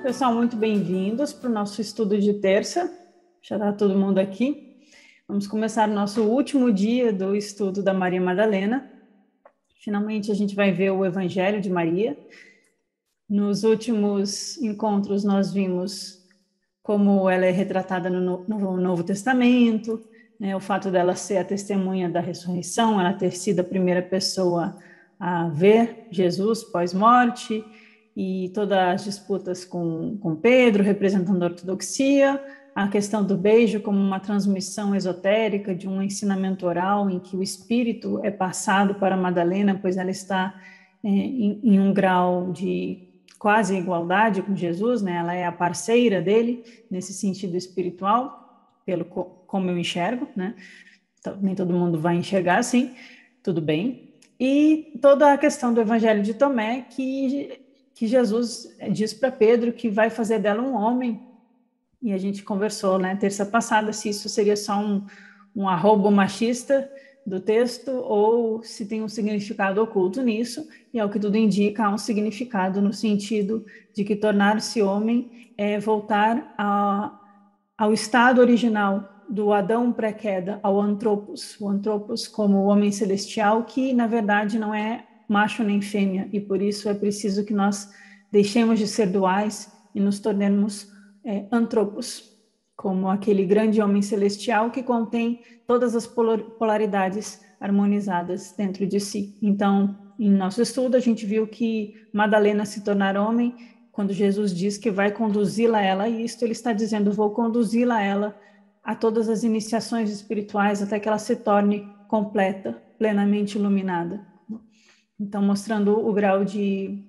Pessoal, muito bem-vindos para o nosso estudo de terça. Já está todo mundo aqui. Vamos começar o nosso último dia do estudo da Maria Madalena. Finalmente, a gente vai ver o Evangelho de Maria. Nos últimos encontros, nós vimos como ela é retratada no Novo Testamento, né, o fato dela ser a testemunha da ressurreição, ela ter sido a primeira pessoa a ver Jesus pós-morte, e todas as disputas com Pedro, representando a ortodoxia, a questão do beijo como uma transmissão esotérica de um ensinamento oral em que o espírito é passado para Madalena, pois ela está em um grau de quase igualdade com Jesus, né? Ela é a parceira dele nesse sentido espiritual, como eu enxergo, né? Então, nem todo mundo vai enxergar assim, tudo bem. E toda a questão do Evangelho de Tomé, que Jesus diz para Pedro que vai fazer dela um homem, e a gente conversou, né, terça passada, se isso seria só um arrobo machista do texto, ou se tem um significado oculto nisso, e ao que tudo indica, há um significado no sentido de que tornar-se homem é voltar ao estado original do Adão pré-queda, ao antropos, o antropos como o homem celestial, que na verdade não é macho nem fêmea, e por isso é preciso que nós deixemos de ser duais e nos tornemos antropos, como aquele grande homem celestial que contém todas as polaridades harmonizadas dentro de si. Então, em nosso estudo, a gente viu que Madalena se tornar homem, quando Jesus diz que vai conduzi-la a ela, e isto ele está dizendo, vou conduzi-la a ela a todas as iniciações espirituais até que ela se torne completa, plenamente iluminada. Então, mostrando o grau de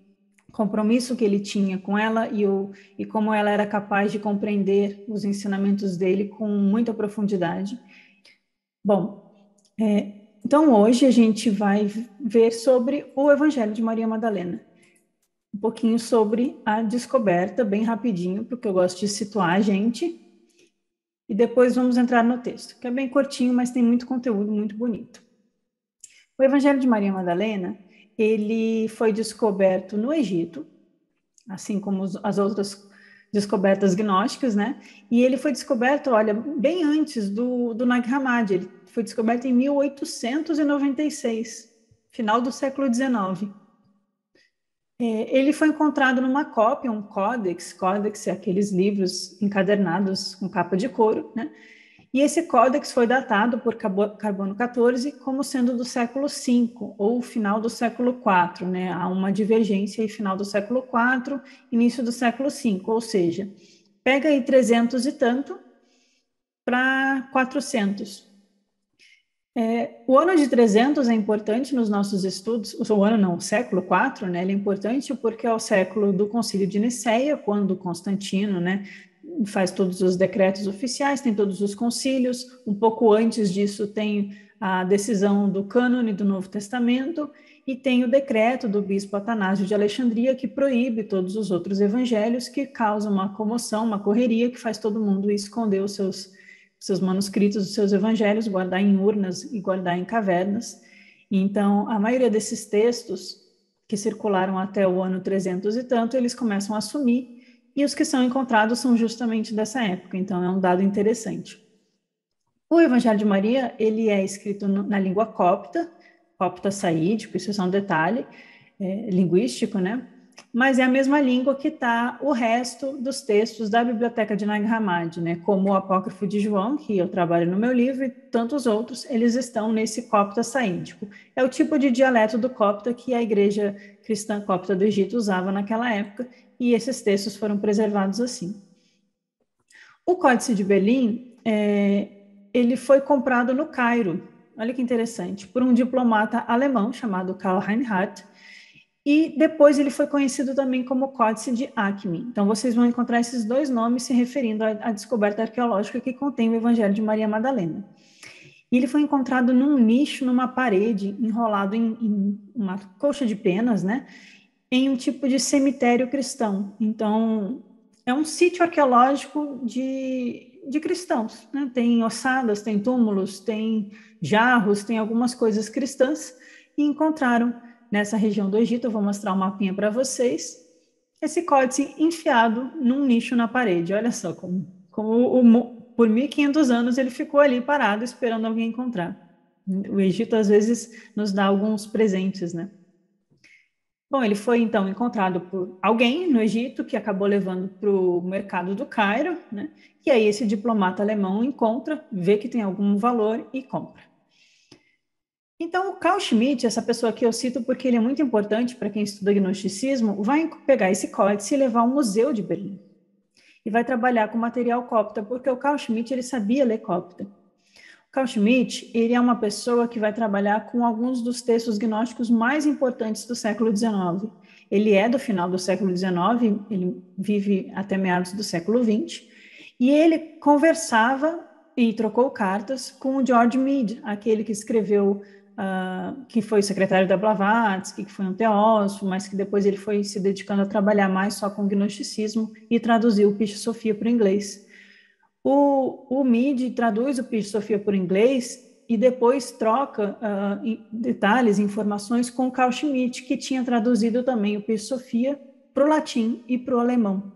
compromisso que ele tinha com ela e como ela era capaz de compreender os ensinamentos dele com muita profundidade. Bom, então hoje a gente vai ver sobre o Evangelho de Maria Madalena. Um pouquinho sobre a descoberta, bem rapidinho, porque eu gosto de situar a gente. E depois vamos entrar no texto, que é bem curtinho, mas tem muito conteúdo muito bonito. O Evangelho de Maria Madalena, ele foi descoberto no Egito, assim como as outras descobertas gnósticas, né? E ele foi descoberto, olha, bem antes do Nag Hammadi. Ele foi descoberto em 1896, final do século XIX. Ele foi encontrado numa cópia, um códex é aqueles livros encadernados com capa de couro, né? E esse códex foi datado por carbono 14 como sendo do século V ou final do século IV, né? Há uma divergência aí, final do século IV, início do século V, ou seja, pega aí 300 e tanto para 400. O ano de 300 é importante nos nossos estudos, o século IV, né? Ele é importante porque é o século do Concílio de Nicéia, quando Constantino, né, faz todos os decretos oficiais, tem todos os concílios. Um pouco antes disso tem a decisão do cânone do Novo Testamento e tem o decreto do bispo Atanásio de Alexandria que proíbe todos os outros evangelhos, que causa uma comoção, uma correria, que faz todo mundo esconder os seus manuscritos, os seus evangelhos, guardar em urnas e guardar em cavernas. Então, a maioria desses textos que circularam até o ano 300 e tanto, eles começam a sumir, e os que são encontrados são justamente dessa época, então é um dado interessante. O Evangelho de Maria, ele é escrito na língua copta saídico, isso é só um detalhe linguístico, né? Mas é a mesma língua que está o resto dos textos da biblioteca de Nag Hammadi, né? Como o Apócrifo de João, que eu trabalho no meu livro, e tantos outros, eles estão nesse copta saídico. É o tipo de dialeto do copta que a igreja cristã copta do Egito usava naquela época, e esses textos foram preservados assim. O Códice de Berlim, ele foi comprado no Cairo, olha que interessante, por um diplomata alemão chamado Karl Reinhardt, e depois ele foi conhecido também como Códice de Acme. Então, vocês vão encontrar esses dois nomes se referindo à descoberta arqueológica que contém o Evangelho de Maria Madalena. E ele foi encontrado num nicho, numa parede, enrolado em uma colcha de penas, né? Em um tipo de cemitério cristão. Então, é um sítio arqueológico de cristãos, né? Tem ossadas, tem túmulos, tem jarros, tem algumas coisas cristãs, e encontraram nessa região do Egito. Eu vou mostrar um mapinha para vocês. esse códice enfiado num nicho na parede. Olha só por 1.500 anos ele ficou ali parado esperando alguém encontrar. O Egito às vezes nos dá alguns presentes, né? Bom, ele foi então encontrado por alguém no Egito que acabou levando para o mercado do Cairo, né? E aí esse diplomata alemão encontra, vê que tem algum valor e compra. Então, o Carl Schmitt, essa pessoa que eu cito porque ele é muito importante para quem estuda gnosticismo, vai pegar esse códice e levar ao Museu de Berlim. E vai trabalhar com material cópta, porque o Carl Schmitt ele sabia ler cópta. O Carl Schmitt ele é uma pessoa que vai trabalhar com alguns dos textos gnósticos mais importantes do século XIX. Ele é do final do século XIX, ele vive até meados do século XX, e ele conversava e trocou cartas com o George Mead, aquele que escreveu que foi secretário da Blavatsky, que foi um teósofo, mas que depois ele foi se dedicando a trabalhar mais só com gnosticismo e traduziu o Piscis Sophia para o inglês. O Mead traduz o Piscis Sophia para o inglês e depois troca detalhes, informações com o Carl Schmitt, que tinha traduzido também o Piscis Sophia para o latim e para o alemão.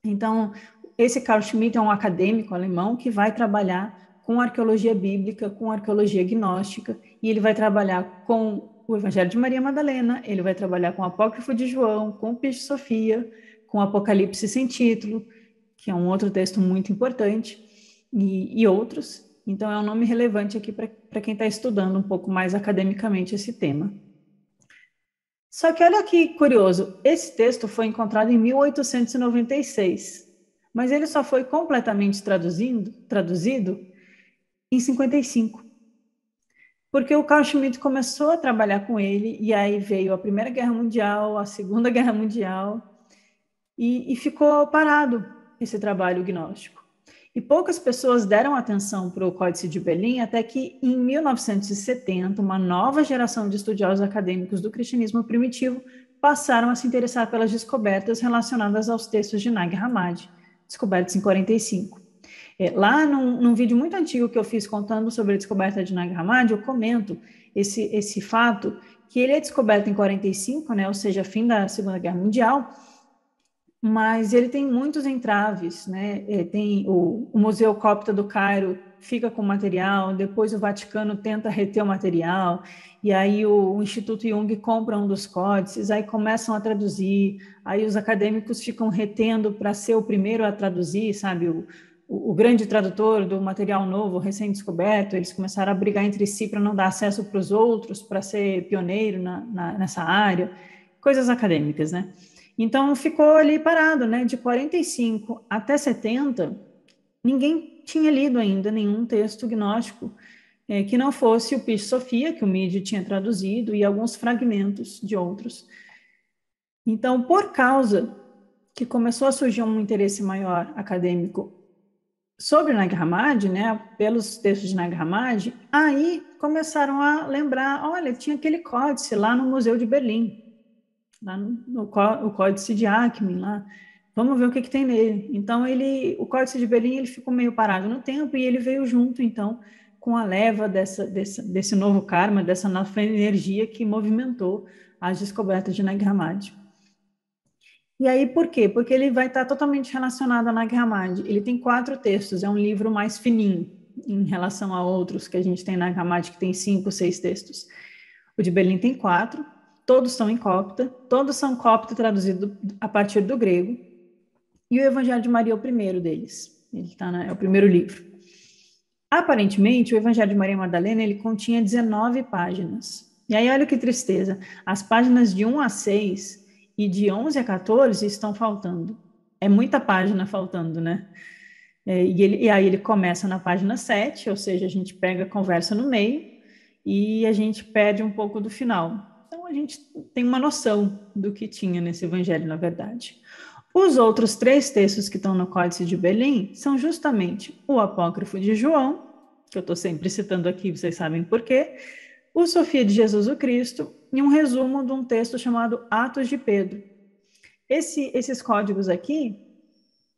Então, esse Carl Schmitt é um acadêmico alemão que vai trabalhar com arqueologia bíblica, com arqueologia gnóstica, e ele vai trabalhar com o Evangelho de Maria Madalena, ele vai trabalhar com o Apócrifo de João, com o Piscis Sophia, com o Apocalipse sem título, que é um outro texto muito importante, e outros. Então, é um nome relevante aqui para quem está estudando um pouco mais academicamente esse tema. Só que olha que curioso, esse texto foi encontrado em 1896, mas ele só foi completamente traduzido em 55. Porque o Carl Schmitt começou a trabalhar com ele, e aí veio a Primeira Guerra Mundial, a Segunda Guerra Mundial, e ficou parado esse trabalho gnóstico. E poucas pessoas deram atenção para o Códice de Berlim, até que em 1970, uma nova geração de estudiosos acadêmicos do cristianismo primitivo passaram a se interessar pelas descobertas relacionadas aos textos de Nag Hammadi, descobertos em 45. Lá num vídeo muito antigo que eu fiz contando sobre a descoberta de Nag Hammadi, eu comento esse fato, que ele é descoberto em 45, né, ou seja, fim da Segunda Guerra Mundial, mas ele tem muitos entraves, né? Tem o Museu Cópta do Cairo fica com material, depois o Vaticano tenta reter o material, e aí o Instituto Jung compra um dos códices, aí começam a traduzir, aí os acadêmicos ficam retendo para ser o primeiro a traduzir, sabe? O grande tradutor do material novo, recém-descoberto, eles começaram a brigar entre si para não dar acesso para os outros, para ser pioneiro nessa área, coisas acadêmicas, né? Então, ficou ali parado, né? De 45 até 70, ninguém tinha lido ainda nenhum texto gnóstico que não fosse o Piscis Sophia, que o Mead tinha traduzido, e alguns fragmentos de outros. Então, por causa que começou a surgir um interesse maior acadêmico sobre Nag Hammadi, né, pelos textos de Nag Hammadi, aí começaram a lembrar, olha, tinha aquele códice lá no Museu de Berlim, lá no Códice de Ackman, lá, vamos ver o que tem nele. Então, o Códice de Berlim ele ficou meio parado no tempo e ele veio junto, então, com a leva desse novo karma, dessa nova energia que movimentou as descobertas de Nag Hammadi. E aí, por quê? Porque ele vai estar totalmente relacionado a Nag Hammadi. Ele tem 4 textos, é um livro mais fininho em relação a outros que a gente tem Nag Hammadi, que tem 5, 6 textos. O de Berlim tem 4, todos são em cópta, todos são cópta traduzido a partir do grego, e o Evangelho de Maria é o primeiro deles. Ele é o primeiro livro. Aparentemente, o Evangelho de Maria Madalena ele continha 19 páginas. E aí, olha que tristeza. As páginas de 1 a 6 e de 11 a 14 estão faltando. É muita página faltando, né? E aí ele começa na página 7, ou seja, a gente pega a conversa no meio e a gente perde um pouco do final. Então, a gente tem uma noção do que tinha nesse evangelho, na verdade. Os outros 3 textos que estão no Códice de Berlim são justamente o Apócrifo de João, que eu estou sempre citando aqui, vocês sabem por quê, o Sofia de Jesus o Cristo e um resumo de um texto chamado Atos de Pedro. Esses códigos aqui,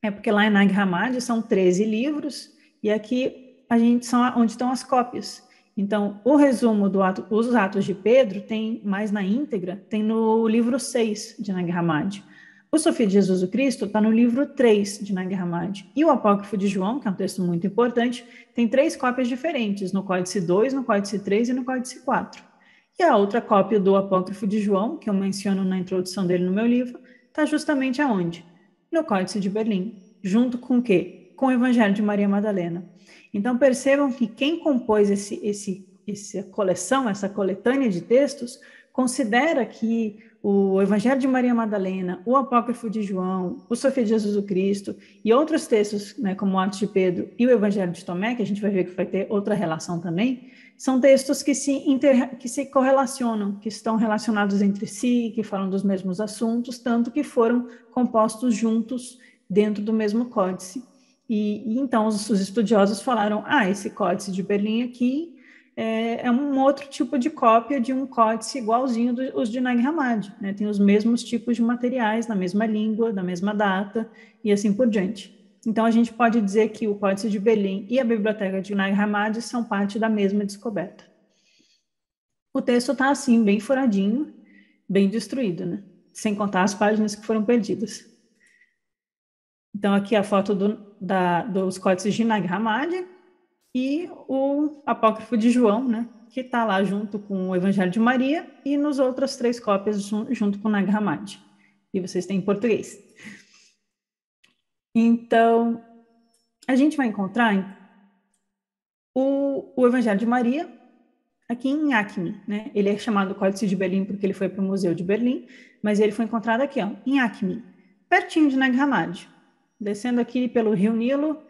é porque lá em Nag Hammadi são 13 livros, e aqui são onde estão as cópias. Então, o resumo dos Atos de Pedro tem mais na íntegra, tem no livro 6 de Nag Hammadi. O Sofia de Jesus o Cristo está no livro 3 de Nag Hammadi. E o Apócrifo de João, que é um texto muito importante, tem 3 cópias diferentes, no Códice 2, no Códice 3 e no Códice 4. E a outra cópia do Apócrifo de João, que eu menciono na introdução dele no meu livro, está justamente aonde? No Códice de Berlim. Junto com o quê? Com o Evangelho de Maria Madalena. Então percebam que quem compôs essa coleção, essa coletânea de textos, considera que o Evangelho de Maria Madalena, o Apócrifo de João, o Sofia de Jesus o Cristo e outros textos, né, como o Atos de Pedro e o Evangelho de Tomé, que a gente vai ver que vai ter outra relação também, são textos que se correlacionam, que estão relacionados entre si, que falam dos mesmos assuntos, tanto que foram compostos juntos dentro do mesmo códice. E então os estudiosos falaram, esse códice de Berlim aqui é um outro tipo de cópia de um códice igualzinho os de Nag Hammadi, né? Tem os mesmos tipos de materiais, na mesma língua, na mesma data, e assim por diante. Então, a gente pode dizer que o Códice de Berlim e a Biblioteca de Nag Hammadi são parte da mesma descoberta. O texto está assim, bem furadinho, bem destruído, né? Sem contar as páginas que foram perdidas. Então, aqui a foto dos códices de Nag Hammadi e o Apócrifo de João, né? Que está lá junto com o Evangelho de Maria e nos outras 3 cópias junto com Nag Hammadi. E vocês têm em português. Então, a gente vai encontrar o Evangelho de Maria aqui em Acme, né? Ele é chamado Códice de Berlim porque ele foi para o Museu de Berlim, mas ele foi encontrado aqui, ó, em Acme, pertinho de Nag Hammadi. Descendo aqui pelo Rio Nilo,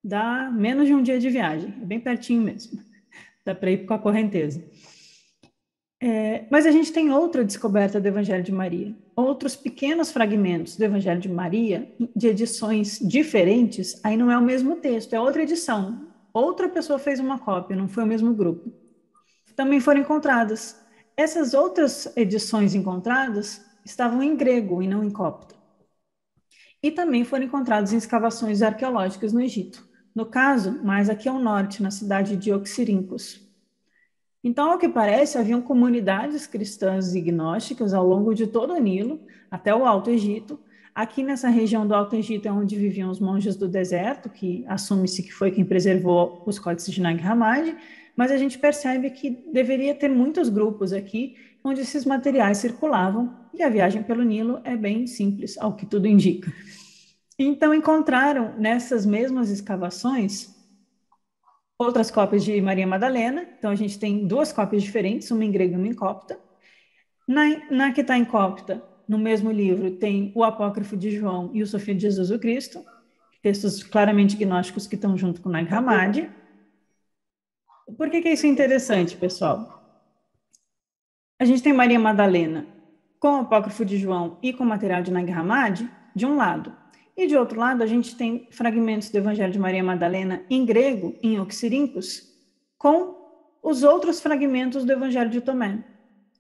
dá menos de um dia de viagem, é bem pertinho mesmo. Dá para ir com a correnteza. Mas a gente tem outra descoberta do Evangelho de Maria, outros pequenos fragmentos do Evangelho de Maria, de edições diferentes, aí não é o mesmo texto, é outra edição. Outra pessoa fez uma cópia, não foi o mesmo grupo. Também foram encontradas. Essas outras edições encontradas estavam em grego e não em copta. E também foram encontradas em escavações arqueológicas no Egito. No caso, mais aqui ao norte, na cidade de Oxirríncos. Então, ao que parece, haviam comunidades cristãs e gnósticas ao longo de todo o Nilo, até o Alto Egito. Aqui nessa região do Alto Egito é onde viviam os monges do deserto, que assume-se que foi quem preservou os códices de Nag Hammadi, mas a gente percebe que deveria ter muitos grupos aqui onde esses materiais circulavam, e a viagem pelo Nilo é bem simples, ao que tudo indica. Então, encontraram nessas mesmas escavações outras cópias de Maria Madalena. Então, a gente tem 2 cópias diferentes, uma em grego e uma em copta. Na que está em copta, no mesmo livro, tem o Apócrifo de João e o Sofia de Jesus o Cristo, textos claramente gnósticos que estão junto com Nag Hammadi. Por que isso é interessante, pessoal? A gente tem Maria Madalena com o Apócrifo de João e com o material de Nag Hammadi, de um lado. E de outro lado, a gente tem fragmentos do Evangelho de Maria Madalena em grego, em Oxirríncos, com os outros fragmentos do Evangelho de Tomé.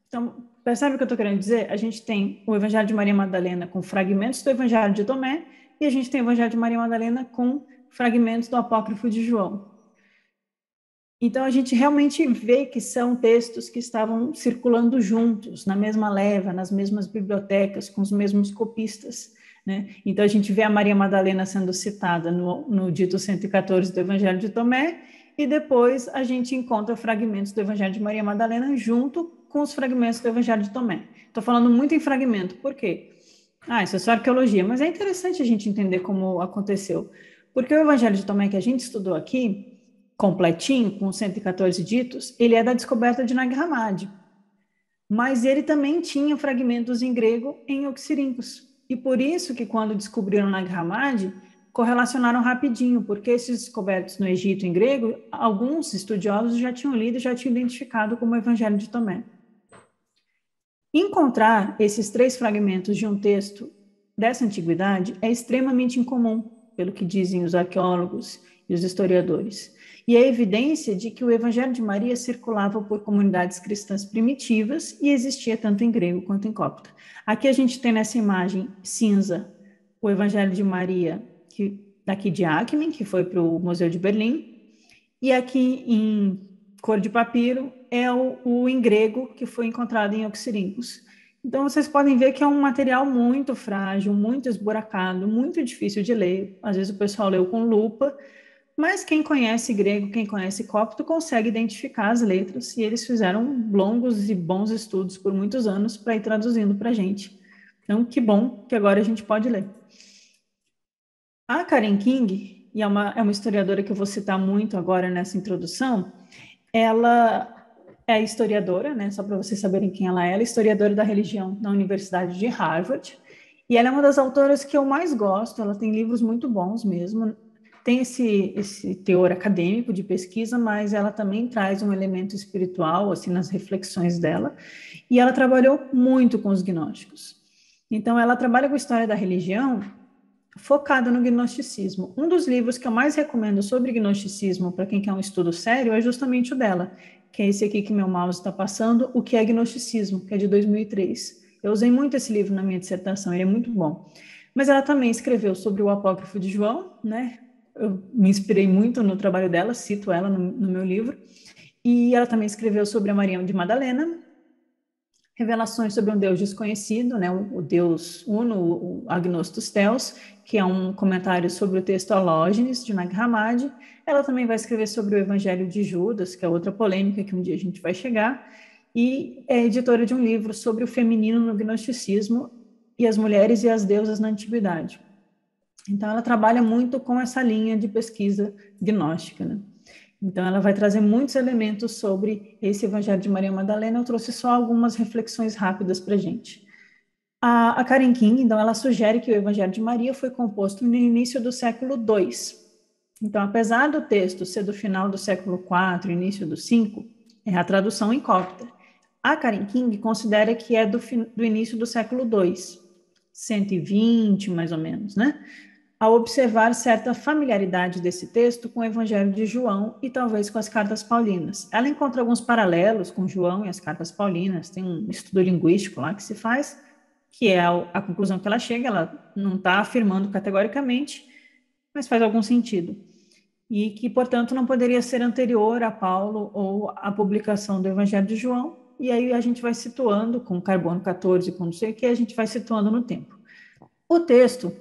Então, percebe o que eu estou querendo dizer? A gente tem o Evangelho de Maria Madalena com fragmentos do Evangelho de Tomé e a gente tem o Evangelho de Maria Madalena com fragmentos do Apócrifo de João. Então, a gente realmente vê que são textos que estavam circulando juntos, na mesma leva, nas mesmas bibliotecas, com os mesmos copistas, né? Então, a gente vê a Maria Madalena sendo citada no dito 114 do Evangelho de Tomé, e depois a gente encontra fragmentos do Evangelho de Maria Madalena junto com os fragmentos do Evangelho de Tomé. Estou falando muito em fragmento, por quê? Isso é só arqueologia, mas é interessante a gente entender como aconteceu. Porque o Evangelho de Tomé que a gente estudou aqui, completinho, com 114 ditos, ele é da descoberta de Nag Hammadi. Mas ele também tinha fragmentos em grego em Oxirríncos. E por isso que quando descobriram Nag Hammadi, correlacionaram rapidinho, porque esses descobertos no Egito em grego, alguns estudiosos já tinham lido e já tinham identificado como o Evangelho de Tomé. Encontrar esses 3 fragmentos de um texto dessa antiguidade é extremamente incomum, pelo que dizem os arqueólogos e os historiadores. E é evidência de que o Evangelho de Maria circulava por comunidades cristãs primitivas e existia tanto em grego quanto em copta. Aqui a gente tem nessa imagem cinza o Evangelho de Maria, daqui de Acme, que foi para o Museu de Berlim, e aqui em cor de papiro é o em grego, que foi encontrado em Oxirríncos. Então, vocês podem ver que é um material muito frágil, muito esburacado, muito difícil de ler. Às vezes o pessoal leu com lupa, mas quem conhece grego, quem conhece copto, consegue identificar as letras, e eles fizeram longos e bons estudos por muitos anos para ir traduzindo para a gente. Então, que bom que agora a gente pode ler. A Karen King, e é uma historiadora que eu vou citar muito agora nessa introdução, ela é historiadora, né? Só para vocês saberem quem ela é historiadora da religião na Universidade de Harvard, e ela é uma das autoras que eu mais gosto, ela tem livros muito bons mesmo, tem esse teor acadêmico de pesquisa, mas ela também traz um elemento espiritual, assim, nas reflexões dela, e ela trabalhou muito com os gnósticos. Então, ela trabalha com a história da religião focada no gnosticismo. Um dos livros que eu mais recomendo sobre gnosticismo para quem quer um estudo sério é justamente o dela, que é esse aqui que meu mouse está passando, O que é Gnosticismo, que é de 2003. Eu usei muito esse livro na minha dissertação, ele é muito bom. Mas ela também escreveu sobre o Apócrifo de João, né? Eu me inspirei muito no trabalho dela, cito ela no meu livro. E ela também escreveu sobre a Maria de Madalena, Revelações sobre um Deus Desconhecido, né, o Deus Uno, o Agnostus Theos, que é um comentário sobre o texto Alógenes, de Nag Hammadi. Ela também vai escrever sobre o Evangelho de Judas, que é outra polêmica que um dia a gente vai chegar, e é editora de um livro sobre o feminino no gnosticismo e as mulheres e as deusas na antiguidade. Então, ela trabalha muito com essa linha de pesquisa gnóstica, né? Então, ela vai trazer muitos elementos sobre esse Evangelho de Maria Madalena. Eu trouxe só algumas reflexões rápidas para a gente. A Karen King, então, ela sugere que o Evangelho de Maria foi composto no início do século II. Então, apesar do texto ser do final do século IV, início do V, é a tradução em cópita. A Karen King considera que é do início do século II, 120, mais ou menos, né? Ao observar certa familiaridade desse texto com o Evangelho de João e talvez com as cartas paulinas. Ela encontra alguns paralelos com João e as cartas paulinas, tem um estudo linguístico lá que se faz, que é a conclusão que ela chega, ela não está afirmando categoricamente, mas faz algum sentido. E que, portanto, não poderia ser anterior a Paulo ou à publicação do Evangelho de João, e aí a gente vai situando, com carbono 14, com não sei o que, a gente vai situando no tempo. O texto,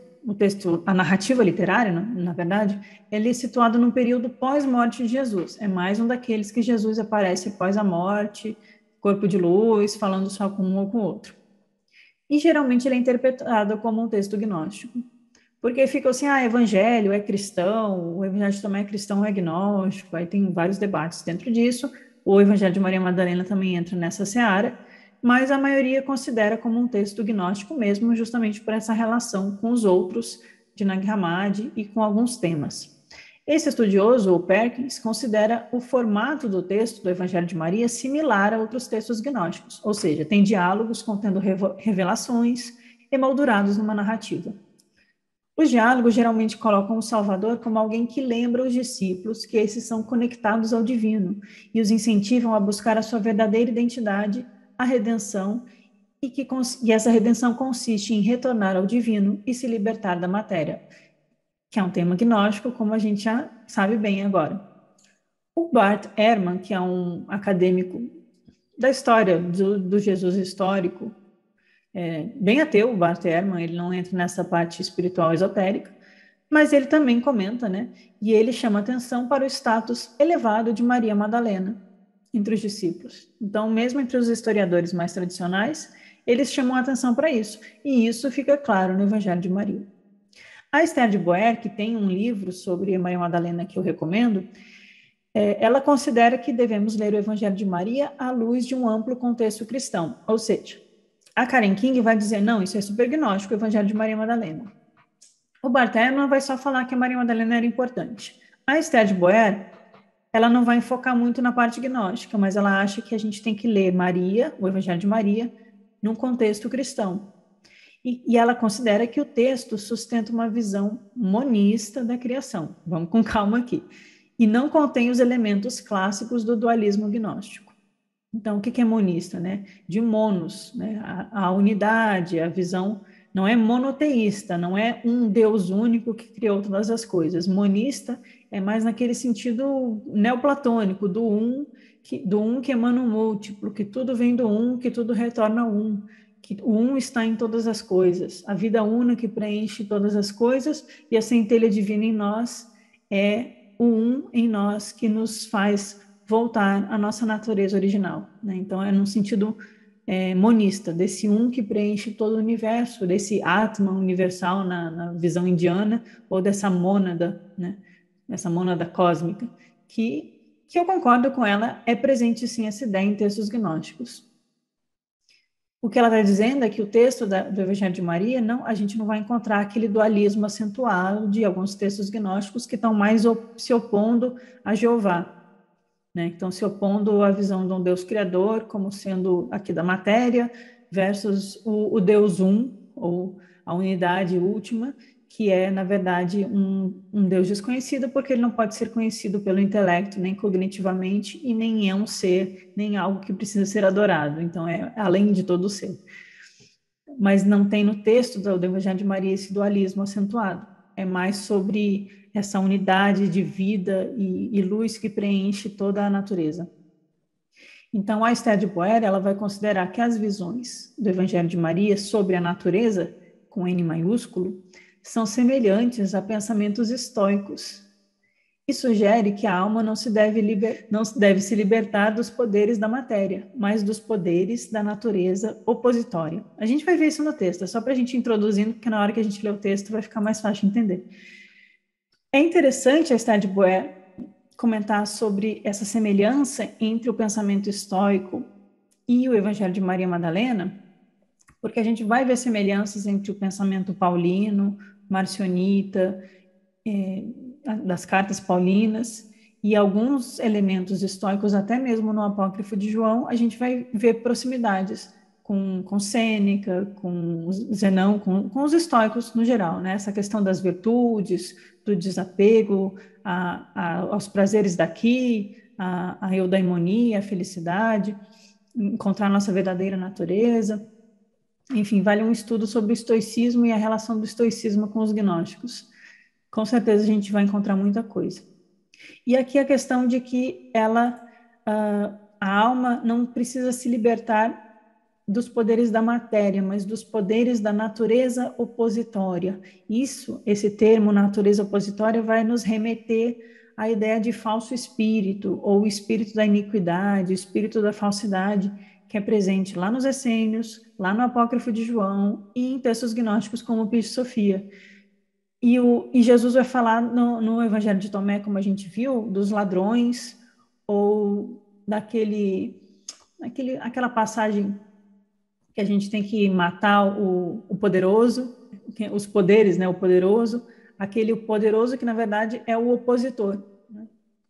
a narrativa literária, na verdade, ele é situado num período pós-morte de Jesus. É mais um daqueles que Jesus aparece após a morte, corpo de luz, falando só com um ou com o outro. E geralmente ele é interpretado como um texto gnóstico. Porque fica assim, evangelho é cristão, o evangelho também é cristão ou é gnóstico, aí tem vários debates dentro disso. O evangelho de Maria Madalena também entra nessa seara, mas a maioria considera como um texto gnóstico mesmo, justamente por essa relação com os outros de Nag Hammadi e com alguns temas. Esse estudioso, o Perkins, considera o formato do texto do Evangelho de Maria similar a outros textos gnósticos, ou seja, tem diálogos contendo revelações emoldurados numa narrativa. Os diálogos geralmente colocam o Salvador como alguém que lembra os discípulos que esses são conectados ao divino e os incentivam a buscar a sua verdadeira identidade, a redenção, e essa redenção consiste em retornar ao divino e se libertar da matéria, que é um tema gnóstico, como a gente já sabe bem agora. O Bart Ehrman, que é um acadêmico da história, do Jesus histórico, bem ateu, o Bart Ehrman, ele não entra nessa parte espiritual esotérica, mas ele também comenta, né? E ele chama atenção para o status elevado de Maria Madalena entre os discípulos. Então, mesmo entre os historiadores mais tradicionais, eles chamam atenção para isso, e isso fica claro no Evangelho de Maria. A Esther de Beauvoir, que tem um livro sobre Maria Madalena que eu recomendo, ela considera que devemos ler o Evangelho de Maria à luz de um amplo contexto cristão, ou seja, a Karen King vai dizer, não, isso é super gnóstico, o Evangelho de Maria Madalena. O Bart Ehrman vai só falar que a Maria Madalena era importante. A Esther de Beauvoir, ela não vai focar muito na parte gnóstica, mas ela acha que a gente tem que ler Maria, o Evangelho de Maria, num contexto cristão. E ela considera que o texto sustenta uma visão monista da criação. Vamos com calma aqui. E não contém os elementos clássicos do dualismo gnóstico. Então, o que é monista, né? De monos, né? A unidade, a visão não é monoteísta, não é um Deus único que criou todas as coisas. Monista é mais naquele sentido neoplatônico, do um que emana o múltiplo, que tudo vem do um, que tudo retorna a um. que o um está em todas as coisas, a vida una que preenche todas as coisas, e a centelha divina em nós é o um em nós que nos faz voltar à nossa natureza original, né? Então é num sentido monista, desse um que preenche todo o universo, desse Atma universal na visão indiana, ou dessa mônada, né? Essa mônada cósmica, que eu concordo com ela, é presente sim essa ideia em textos gnósticos. O que ela está dizendo é que o texto do Evangelho de Maria, a gente não vai encontrar aquele dualismo acentuado de alguns textos gnósticos que estão mais se opondo a Jeová, né? Então, se opondo à visão de um Deus criador como sendo aqui da matéria, versus o Deus ou a unidade última, que é, na verdade, um Deus desconhecido, porque ele não pode ser conhecido pelo intelecto, nem cognitivamente, e nem é um ser, nem algo que precisa ser adorado. Então, é além de todo ser. Mas não tem no texto do Evangelho de Maria esse dualismo acentuado. É mais sobre essa unidade de vida e luz que preenche toda a natureza. Então, a Esther de Beauvoir, ela vai considerar que as visões do Evangelho de Maria sobre a natureza, com N maiúsculo, são semelhantes a pensamentos estoicos, e sugere que a alma não deve se libertar dos poderes da matéria, mas dos poderes da natureza opositória. A gente vai ver isso no texto, é só para a gente ir introduzindo, porque na hora que a gente lê o texto vai ficar mais fácil de entender. É interessante a Esther de Beauvoir comentar sobre essa semelhança entre o pensamento estoico e o Evangelho de Maria Madalena, porque a gente vai ver semelhanças entre o pensamento paulino, marcionita, das cartas paulinas, e alguns elementos estoicos, até mesmo no Apócrifo de João, a gente vai ver proximidades com Sêneca, com Zenão, com os estoicos no geral, né? Essa questão das virtudes, do desapego aos prazeres daqui, a eudaimonia, a felicidade, encontrar a nossa verdadeira natureza. Enfim, vale um estudo sobre o estoicismo e a relação do estoicismo com os gnósticos. Com certeza a gente vai encontrar muita coisa. E aqui a questão de que a alma não precisa se libertar dos poderes da matéria, mas dos poderes da natureza opositória. Esse termo natureza opositória vai nos remeter à ideia de falso espírito, ou espírito da iniquidade, espírito da falsidade, que é presente lá nos Essênios, lá no Apócrifo de João e em textos gnósticos como o Pis Sofia. E Jesus vai falar no Evangelho de Tomé, como a gente viu, dos ladrões, ou aquela passagem que a gente tem que matar o poderoso, os poderes, né, o poderoso, aquele poderoso que, na verdade, é o opositor. Né?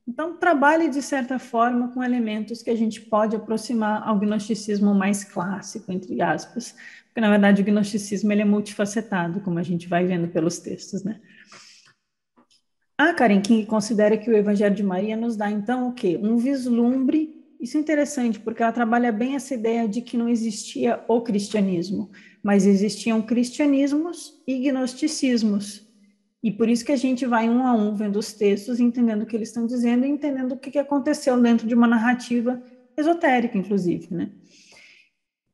Então, trabalhe, de certa forma, com elementos que a gente pode aproximar ao gnosticismo mais clássico, entre aspas, porque, na verdade, o gnosticismo ele é multifacetado, como a gente vai vendo pelos textos, né? A Karen King considera que o Evangelho de Maria nos dá, então, o quê? Um vislumbre. Isso é interessante, porque ela trabalha bem essa ideia de que não existia o cristianismo, mas existiam cristianismos e gnosticismos. E por isso que a gente vai um a um vendo os textos, entendendo o que eles estão dizendo e entendendo o que aconteceu dentro de uma narrativa esotérica, inclusive, né?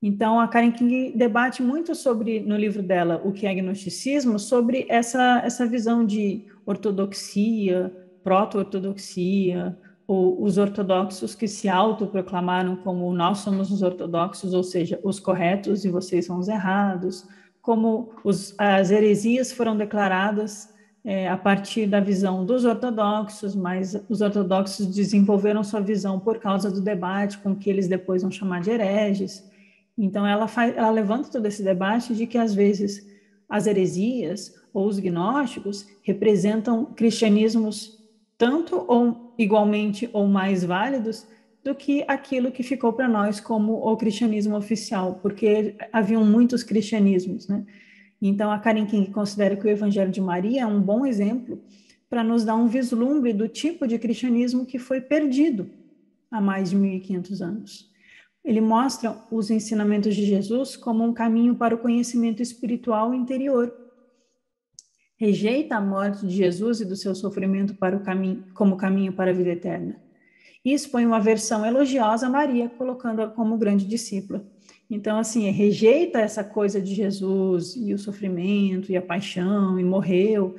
Então, a Karen King debate muito sobre, no livro dela, o que é gnosticismo, sobre essa visão de ortodoxia, proto-ortodoxia, ou os ortodoxos que se autoproclamaram como nós somos os ortodoxos, ou seja, os corretos e vocês são os errados, como as heresias foram declaradas a partir da visão dos ortodoxos, mas os ortodoxos desenvolveram sua visão por causa do debate com que eles depois vão chamar de hereges. Então, ela levanta todo esse debate de que, às vezes, as heresias ou os gnósticos representam cristianismos tanto ou igualmente ou mais válidos do que aquilo que ficou para nós como o cristianismo oficial, porque haviam muitos cristianismos, né? Então, a Karen King considera que o Evangelho de Maria é um bom exemplo para nos dar um vislumbre do tipo de cristianismo que foi perdido há mais de 1.500 anos. Ele mostra os ensinamentos de Jesus como um caminho para o conhecimento espiritual interior. Rejeita a morte de Jesus e do seu sofrimento como caminho para a vida eterna. E expõe uma versão elogiosa a Maria, colocando-a como grande discípula. Então, assim, rejeita essa coisa de Jesus e o sofrimento e a paixão e morreu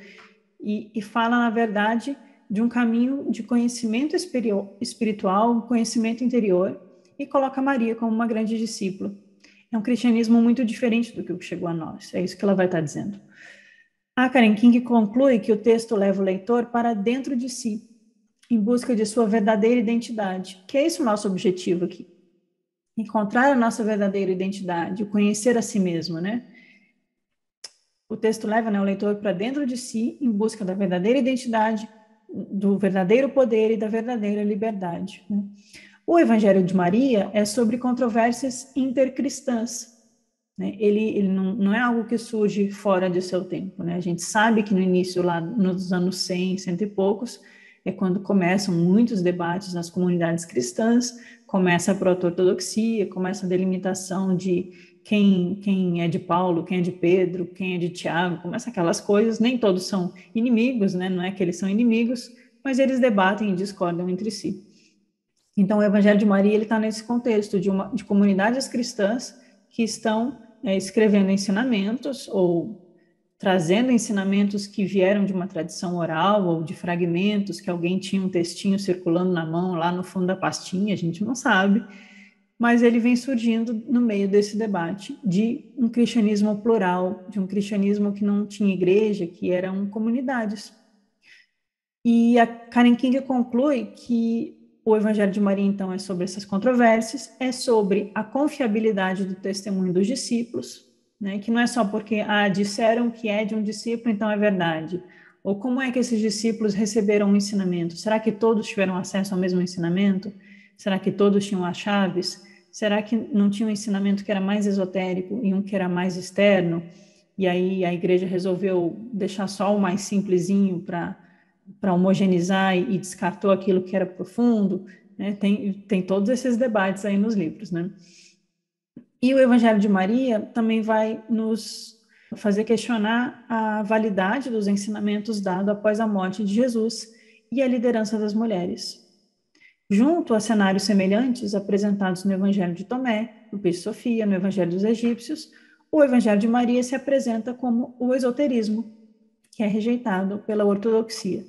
e fala, na verdade, de um caminho de conhecimento espiritual, conhecimento interior, e coloca Maria como uma grande discípula. É um cristianismo muito diferente do que chegou a nós, é isso que ela vai estar dizendo. A Karen King conclui que o texto leva o leitor para dentro de si, em busca de sua verdadeira identidade, que é esse o nosso objetivo aqui. Encontrar a nossa verdadeira identidade, o conhecer a si mesmo, né? O texto leva, né, o leitor para dentro de si, em busca da verdadeira identidade, do verdadeiro poder e da verdadeira liberdade, né? O Evangelho de Maria é sobre controvérsias intercristãs, né? Ele não é algo que surge fora de seu tempo, né? A gente sabe que no início, lá nos anos 100, cento e poucos, é quando começam muitos debates nas comunidades cristãs, começa a proto-ortodoxia, começa a delimitação de quem é de Paulo, quem é de Pedro, quem é de Tiago, começa aquelas coisas, nem todos são inimigos, né? Não é que eles são inimigos, mas eles debatem e discordam entre si. Então, o Evangelho de Maria ele está nesse contexto de comunidades cristãs que estão escrevendo ensinamentos ou trazendo ensinamentos que vieram de uma tradição oral ou de fragmentos que alguém tinha um textinho circulando na mão lá no fundo da pastinha, a gente não sabe, mas ele vem surgindo no meio desse debate de um cristianismo plural, de um cristianismo que não tinha igreja, que eram comunidades. E a Karen King conclui que o Evangelho de Maria, então, é sobre essas controvérsias, é sobre a confiabilidade do testemunho dos discípulos, né, que não é só porque disseram que é de um discípulo, então é verdade. Ou como é que esses discípulos receberam o ensinamento? Será que todos tiveram acesso ao mesmo ensinamento? Será que todos tinham as chaves? Será que não tinha um ensinamento que era mais esotérico e um que era mais externo? E aí a igreja resolveu deixar só o mais simplesinho para homogeneizar e descartou aquilo que era profundo, né? Tem todos esses debates aí nos livros, né? E o Evangelho de Maria também vai nos fazer questionar a validade dos ensinamentos dados após a morte de Jesus e a liderança das mulheres. Junto a cenários semelhantes apresentados no Evangelho de Tomé, no Peixe Sofia, no Evangelho dos Egípcios, o Evangelho de Maria se apresenta como o esoterismo, que é rejeitado pela ortodoxia.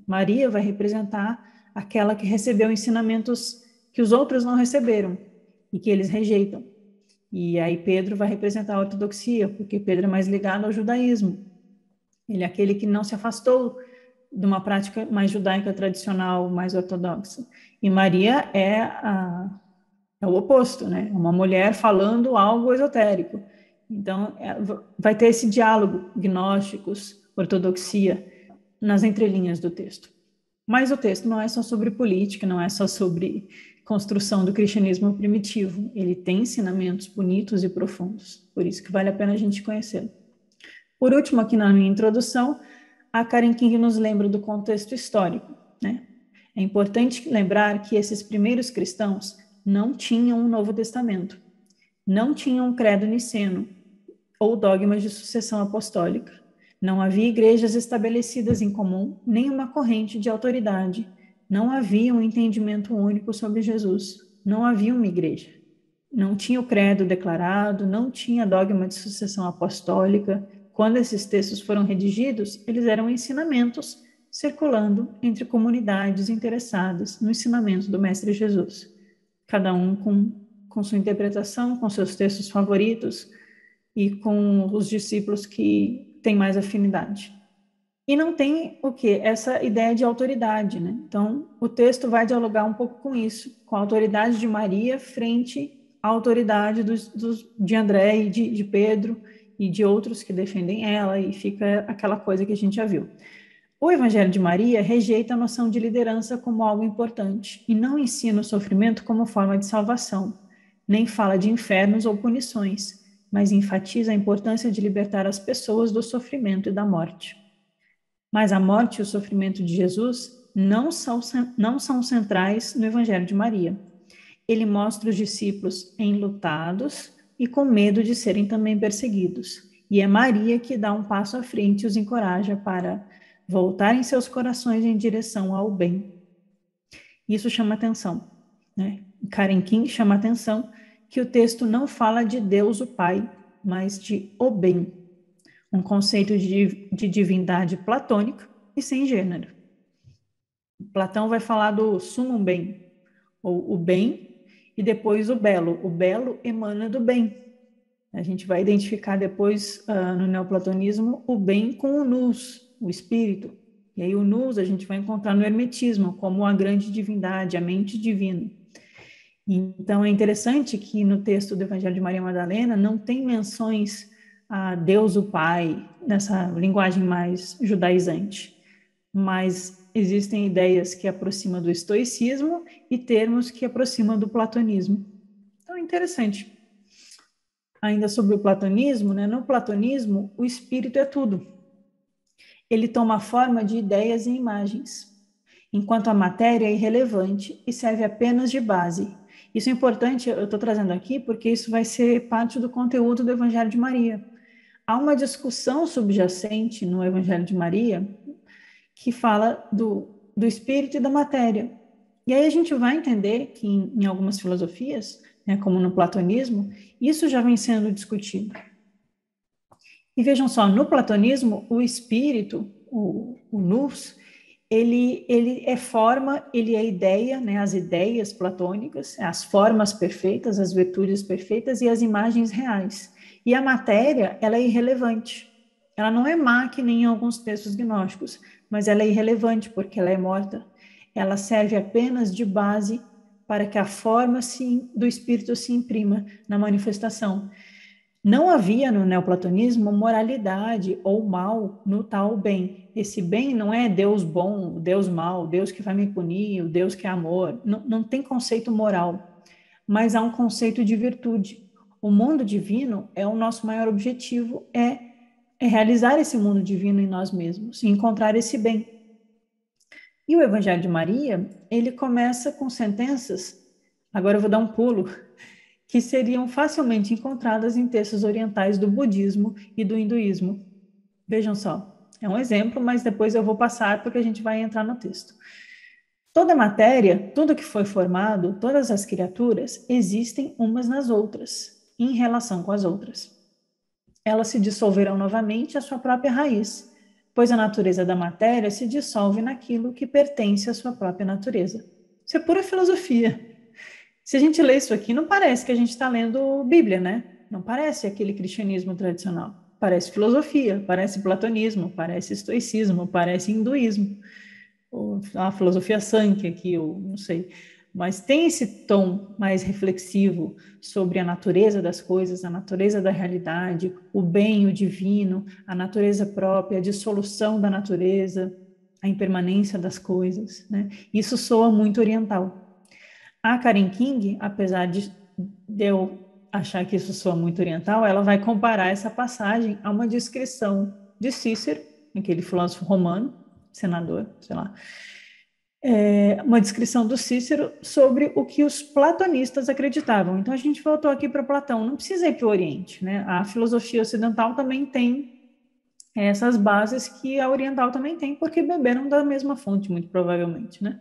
Maria vai representar aquela que recebeu ensinamentos que os outros não receberam e que eles rejeitam. E aí Pedro vai representar a ortodoxia, porque Pedro é mais ligado ao judaísmo. Ele é aquele que não se afastou de uma prática mais judaica tradicional, mais ortodoxa. E Maria é o oposto, né? É uma mulher falando algo esotérico. Então, vai ter esse diálogo, gnósticos, ortodoxia, nas entrelinhas do texto. Mas o texto não é só sobre política, não é só sobre construção do cristianismo primitivo. Ele tem ensinamentos bonitos e profundos, por isso que vale a pena a gente conhecê-lo. Por último, aqui na minha introdução, a Karen King nos lembra do contexto histórico, né? É importante lembrar que esses primeiros cristãos não tinham um Novo Testamento, não tinham um credo niceno ou dogmas de sucessão apostólica. Não havia igrejas estabelecidas em comum, nem uma corrente de autoridade. Não havia um entendimento único sobre Jesus. Não havia uma igreja. Não tinha o credo declarado, não tinha dogma de sucessão apostólica. Quando esses textos foram redigidos, eles eram ensinamentos circulando entre comunidades interessadas no ensinamento do Mestre Jesus. Cada um com sua interpretação, com seus textos favoritos, e com os discípulos que têm mais afinidade. E não tem o quê? Essa ideia de autoridade, né? Então, o texto vai dialogar um pouco com isso, com a autoridade de Maria frente à autoridade de André e de Pedro e de outros que defendem ela, e fica aquela coisa que a gente já viu. O Evangelho de Maria rejeita a noção de liderança como algo importante e não ensina o sofrimento como forma de salvação, nem fala de infernos ou punições, mas enfatiza a importância de libertar as pessoas do sofrimento e da morte. Mas a morte e o sofrimento de Jesus não são centrais no Evangelho de Maria. Ele mostra os discípulos enlutados e com medo de serem também perseguidos. E é Maria que dá um passo à frente e os encoraja para voltarem seus corações em direção ao bem. Isso chama atenção, né? Karen King chama atenção que o texto não fala de Deus o Pai, mas de o bem, um conceito de divindade platônica e sem gênero. Platão vai falar do sumum bem, ou o bem, e depois o belo. O belo emana do bem. A gente vai identificar depois, no neoplatonismo, o bem com o nous, o espírito. E aí o nous a gente vai encontrar no hermetismo, como a grande divindade, a mente divina. Então é interessante que no texto do Evangelho de Maria Madalena não tem menções a Deus o Pai, nessa linguagem mais judaizante, mas existem ideias que aproximam do estoicismo e termos que aproximam do platonismo. Então é interessante. Ainda sobre o platonismo, né? No platonismo, o espírito é tudo. Ele toma a forma de ideias e imagens, enquanto a matéria é irrelevante e serve apenas de base. Isso é importante, eu estou trazendo aqui, porque isso vai ser parte do conteúdo do Evangelho de Maria. Há uma discussão subjacente no Evangelho de Maria que fala do espírito e da matéria. E aí a gente vai entender que em algumas filosofias, né, como no platonismo, isso já vem sendo discutido. E vejam só, no platonismo, o espírito, o nous, ele é forma, ele é ideia, né, as ideias platônicas, as formas perfeitas, as virtudes perfeitas e as imagens reais. E a matéria, ela é irrelevante. Ela não é má que nem em alguns textos gnósticos, mas ela é irrelevante porque ela é morta. Ela serve apenas de base para que a forma do espírito se imprima na manifestação. Não havia no neoplatonismo moralidade ou mal no tal bem. Esse bem não é Deus bom, Deus mau, Deus que vai me punir, o Deus que é amor. Não tem conceito moral, mas há um conceito de virtude. O mundo divino é o nosso maior objetivo, é realizar esse mundo divino em nós mesmos, e encontrar esse bem. E o Evangelho de Maria, ele começa com sentenças, agora eu vou dar um pulo, que seriam facilmente encontradas em textos orientais do budismo e do hinduísmo. Vejam só, é um exemplo, mas depois eu vou passar porque a gente vai entrar no texto. Toda matéria, tudo que foi formado, todas as criaturas existem umas nas outras, em relação com as outras. Elas se dissolverão novamente à sua própria raiz, pois a natureza da matéria se dissolve naquilo que pertence à sua própria natureza. Isso é pura filosofia. Se a gente lê isso aqui, não parece que a gente está lendo Bíblia, né? Não parece aquele cristianismo tradicional. Parece filosofia, parece platonismo, parece estoicismo, parece hinduísmo. Ou a filosofia Sankhya aqui, eu não sei. Mas tem esse tom mais reflexivo sobre a natureza das coisas, a natureza da realidade, o bem, o divino, a natureza própria, a dissolução da natureza, a impermanência das coisas, né? Isso soa muito oriental. A Karen King, apesar de eu achar que isso soa muito oriental, ela vai comparar essa passagem a uma descrição de Cícero, aquele filósofo romano, senador, sei lá, uma descrição do Cícero sobre o que os platonistas acreditavam. Então a gente voltou aqui para Platão, não precisa ir para o Oriente, né? A filosofia ocidental também tem essas bases que a oriental também tem, porque beberam da mesma fonte, muito provavelmente, né?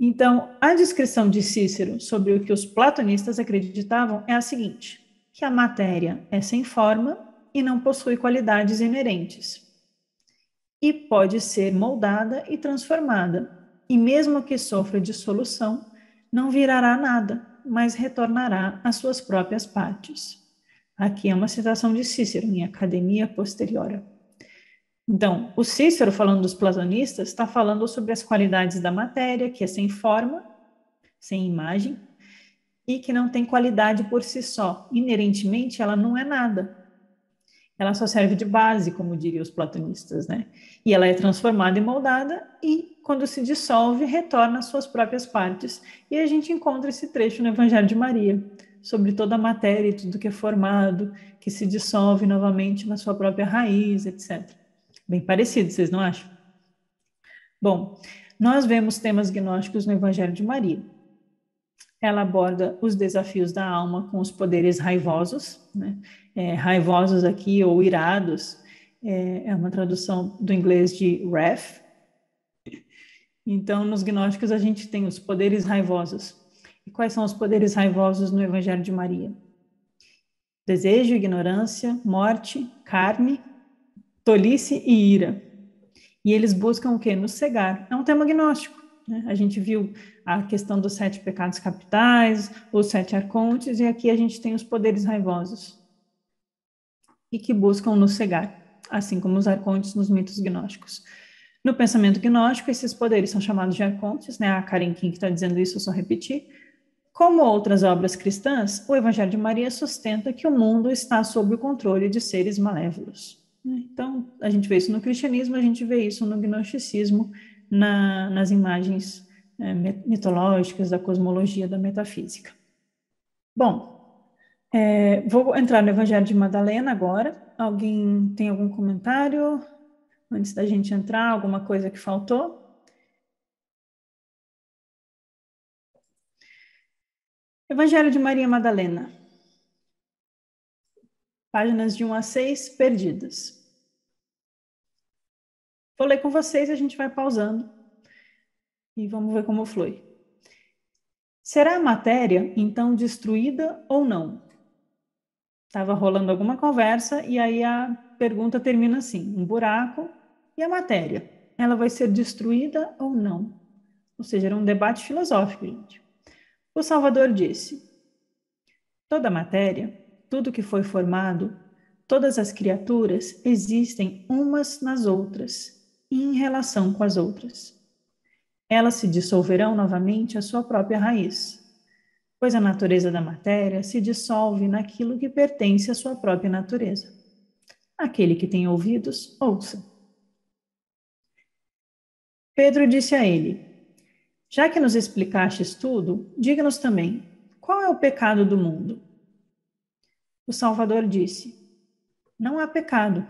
Então, a descrição de Cícero sobre o que os platonistas acreditavam é a seguinte: que a matéria é sem forma e não possui qualidades inerentes, e pode ser moldada e transformada, e mesmo que sofra dissolução, não virará nada, mas retornará às suas próprias partes. Aqui é uma citação de Cícero, em Academia Posteriora. Então, o Cícero, falando dos platonistas, está falando sobre as qualidades da matéria, que é sem forma, sem imagem, e que não tem qualidade por si só. Inerentemente, ela não é nada. Ela só serve de base, como diriam os platonistas, né? E ela é transformada e moldada, e quando se dissolve, retorna às suas próprias partes. E a gente encontra esse trecho no Evangelho de Maria, sobre toda a matéria e tudo que é formado, que se dissolve novamente na sua própria raiz, etc. Bem parecido, vocês não acham? Bom, nós vemos temas gnósticos no Evangelho de Maria. Ela aborda os desafios da alma com os poderes raivosos, né? Raivosos aqui, ou irados, é uma tradução do inglês de wrath. Então, nos gnósticos, a gente tem os poderes raivosos. E quais são os poderes raivosos no Evangelho de Maria? Desejo, ignorância, morte, carne, tolice e ira. E eles buscam o quê? Nos cegar. É um tema gnóstico, né? A gente viu a questão dos 7 pecados capitais, os 7 arcontes, e aqui a gente tem os poderes raivosos e que buscam nos cegar, assim como os arcontes nos mitos gnósticos. No pensamento gnóstico, esses poderes são chamados de arcontes, né? A Karen King está dizendo isso, eu só repetir. Como outras obras cristãs, o Evangelho de Maria sustenta que o mundo está sob o controle de seres malévolos. Então, a gente vê isso no cristianismo, a gente vê isso no gnosticismo, nas imagens mitológicas da cosmologia da metafísica. Bom, vou entrar no Evangelho de Madalena agora. Alguém tem algum comentário antes da gente entrar? Alguma coisa que faltou? Evangelho de Maria Madalena. Páginas de 1 a 6, perdidas. Vou ler com vocês e a gente vai pausando e vamos ver como flui. Será a matéria, então, destruída ou não? Estava rolando alguma conversa e aí a pergunta termina assim: um buraco e a matéria? Ela vai ser destruída ou não? Ou seja, era um debate filosófico, gente. O Salvador disse: toda matéria, tudo que foi formado, todas as criaturas existem umas nas outras e em relação com as outras. Elas se dissolverão novamente à sua própria raiz, pois a natureza da matéria se dissolve naquilo que pertence à sua própria natureza. Aquele que tem ouvidos, ouça. Pedro disse a ele: já que nos explicastes tudo, diga-nos também, qual é o pecado do mundo? O Salvador disse: não há pecado,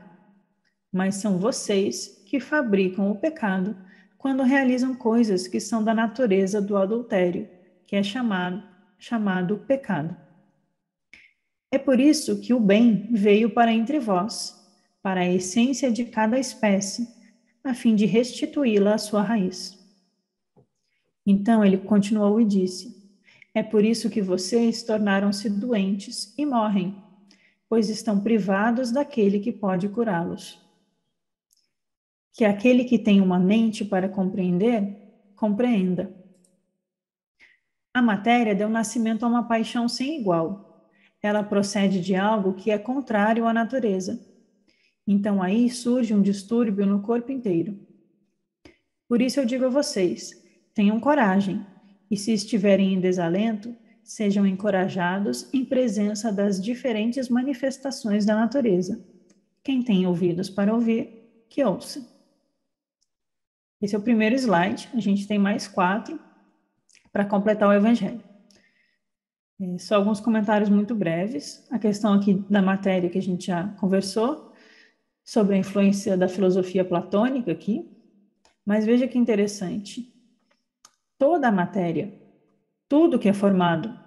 mas são vocês que fabricam o pecado quando realizam coisas que são da natureza do adultério, que é chamado pecado. É por isso que o bem veio para entre vós, para a essência de cada espécie, a fim de restituí-la à sua raiz. Então ele continuou e disse: é por isso que vocês tornaram-se doentes e morrem, pois estão privados daquele que pode curá-los. Que aquele que tem uma mente para compreender, compreenda. A matéria deu nascimento a uma paixão sem igual. Ela procede de algo que é contrário à natureza. Então aí surge um distúrbio no corpo inteiro. Por isso eu digo a vocês: tenham coragem, e se estiverem em desalento, sejam encorajados em presença das diferentes manifestações da natureza. Quem tem ouvidos para ouvir, que ouça. Esse é o primeiro slide, a gente tem mais 4 para completar o Evangelho. Só alguns comentários muito breves. A questão aqui da matéria que a gente já conversou, sobre a influência da filosofia platônica aqui. Mas veja que interessante. Toda a matéria, tudo que é formado,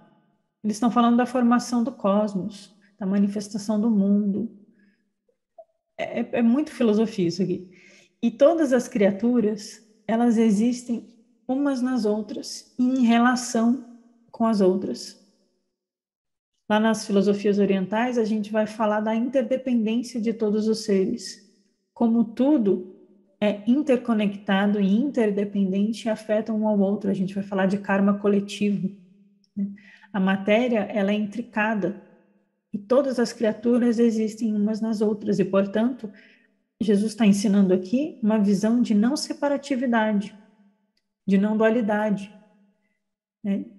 eles estão falando da formação do cosmos, da manifestação do mundo. É muito filosofia isso aqui. E todas as criaturas, elas existem umas nas outras e em relação com as outras. Lá nas filosofias orientais, a gente vai falar da interdependência de todos os seres. Como tudo é interconectado e interdependente e afeta um ao outro. A gente vai falar de karma coletivo. A matéria, ela é intricada e todas as criaturas existem umas nas outras e, portanto, Jesus está ensinando aqui uma visão de não separatividade, de não dualidade.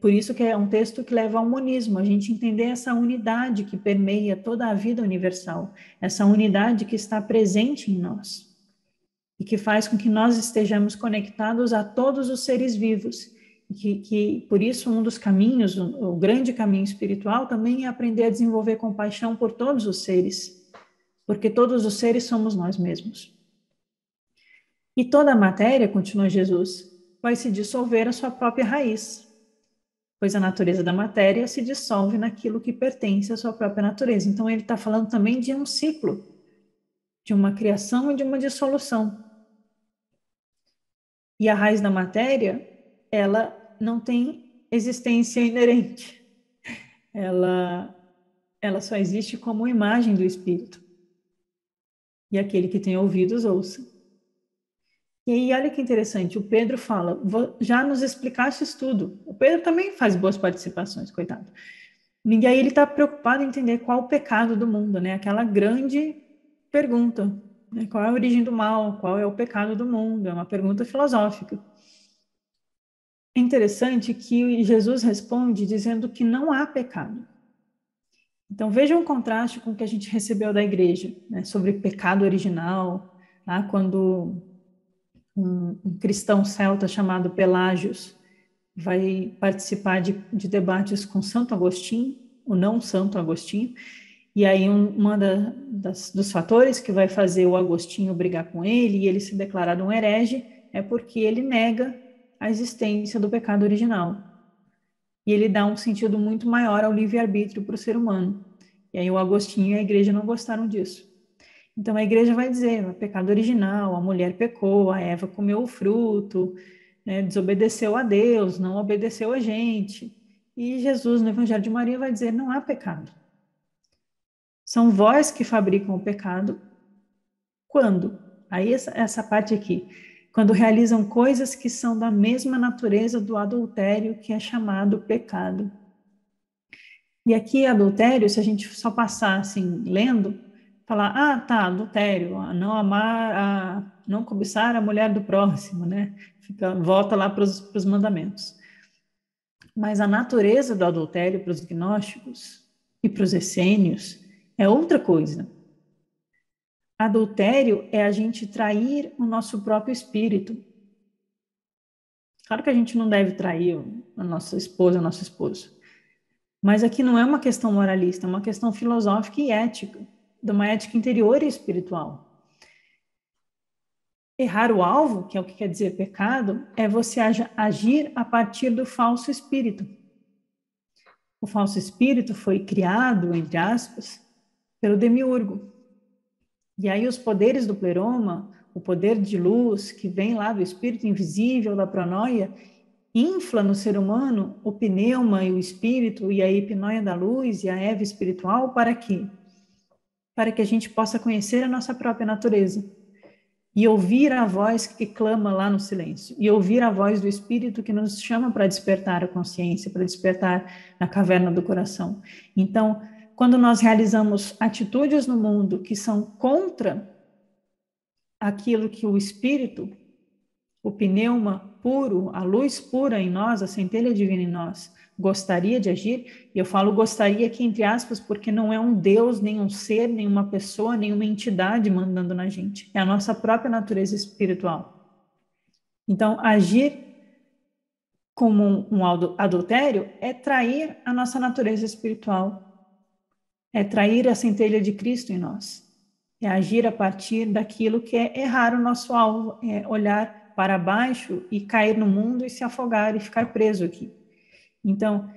Por isso que é um texto que leva ao monismo, a gente entender essa unidade que permeia toda a vida universal, essa unidade que está presente em nós e que faz com que nós estejamos conectados a todos os seres vivos. Que por isso um dos caminhos, o grande caminho espiritual também é aprender a desenvolver compaixão por todos os seres, porque todos os seres somos nós mesmos. E toda a matéria, continua Jesus, vai se dissolver à sua própria raiz, pois a natureza da matéria se dissolve naquilo que pertence à sua própria natureza. Então ele está falando também de um ciclo, de uma criação e de uma dissolução. E a raiz da matéria, ela não tem existência inerente. Ela só existe como imagem do Espírito. E aquele que tem ouvidos, ouça. E aí, olha que interessante, o Pedro fala, já nos explicaste isso tudo. O Pedro também faz boas participações, coitado. E aí ele está preocupado em entender qual o pecado do mundo, né? Aquela grande pergunta, né? Qual é a origem do mal? Qual é o pecado do mundo? É uma pergunta filosófica. É interessante que Jesus responde dizendo que não há pecado. Então, veja um contraste com o que a gente recebeu da igreja, né? Sobre pecado original, tá? Quando um cristão celta chamado Pelágios vai participar de debates com Santo Agostinho, o não Santo Agostinho, e aí dos fatores que vai fazer o Agostinho brigar com ele e ele se declarar um herege é porque ele nega a existência do pecado original. E ele dá um sentido muito maior ao livre-arbítrio para o ser humano. E aí o Agostinho e a igreja não gostaram disso. Então a igreja vai dizer, o pecado original, a mulher pecou, a Eva comeu o fruto, né, desobedeceu a Deus, não obedeceu a gente. E Jesus, no Evangelho de Maria, vai dizer, não há pecado. São vós que fabricam o pecado. Quando? Aí essa parte aqui. Quando realizam coisas que são da mesma natureza do adultério, que é chamado pecado. E aqui, adultério, se a gente só passar assim, lendo, falar, tá, adultério, não amar, não cobiçar a mulher do próximo, né? Volta lá para os mandamentos. Mas a natureza do adultério para os gnósticos e para os essênios é outra coisa. Adultério é a gente trair o nosso próprio espírito. Claro que a gente não deve trair a nossa esposa, o nosso esposo. Mas aqui não é uma questão moralista, é uma questão filosófica e ética, de uma ética interior e espiritual. Errar o alvo, que é o que quer dizer pecado, é você agir a partir do falso espírito. O falso espírito foi criado, entre aspas, pelo demiurgo. E aí os poderes do pleroma, o poder de luz que vem lá do espírito invisível, da pronoia, infla no ser humano o pneuma e o espírito e a hipnoia da luz e a Eva espiritual para quê? Para que a gente possa conhecer a nossa própria natureza e ouvir a voz que clama lá no silêncio e ouvir a voz do espírito que nos chama para despertar a consciência, para despertar na caverna do coração. Então, quando nós realizamos atitudes no mundo que são contra aquilo que o espírito, o pneuma puro, a luz pura em nós, a centelha divina em nós, gostaria de agir, e eu falo gostaria aqui entre aspas, porque não é um Deus, nem um ser, nem uma pessoa, nem uma entidade mandando na gente, é a nossa própria natureza espiritual. Então, agir como um adultério é trair a nossa natureza espiritual, é trair a centelha de Cristo em nós, é agir a partir daquilo que é errar o nosso alvo, é olhar para baixo e cair no mundo e se afogar e ficar preso aqui. Então,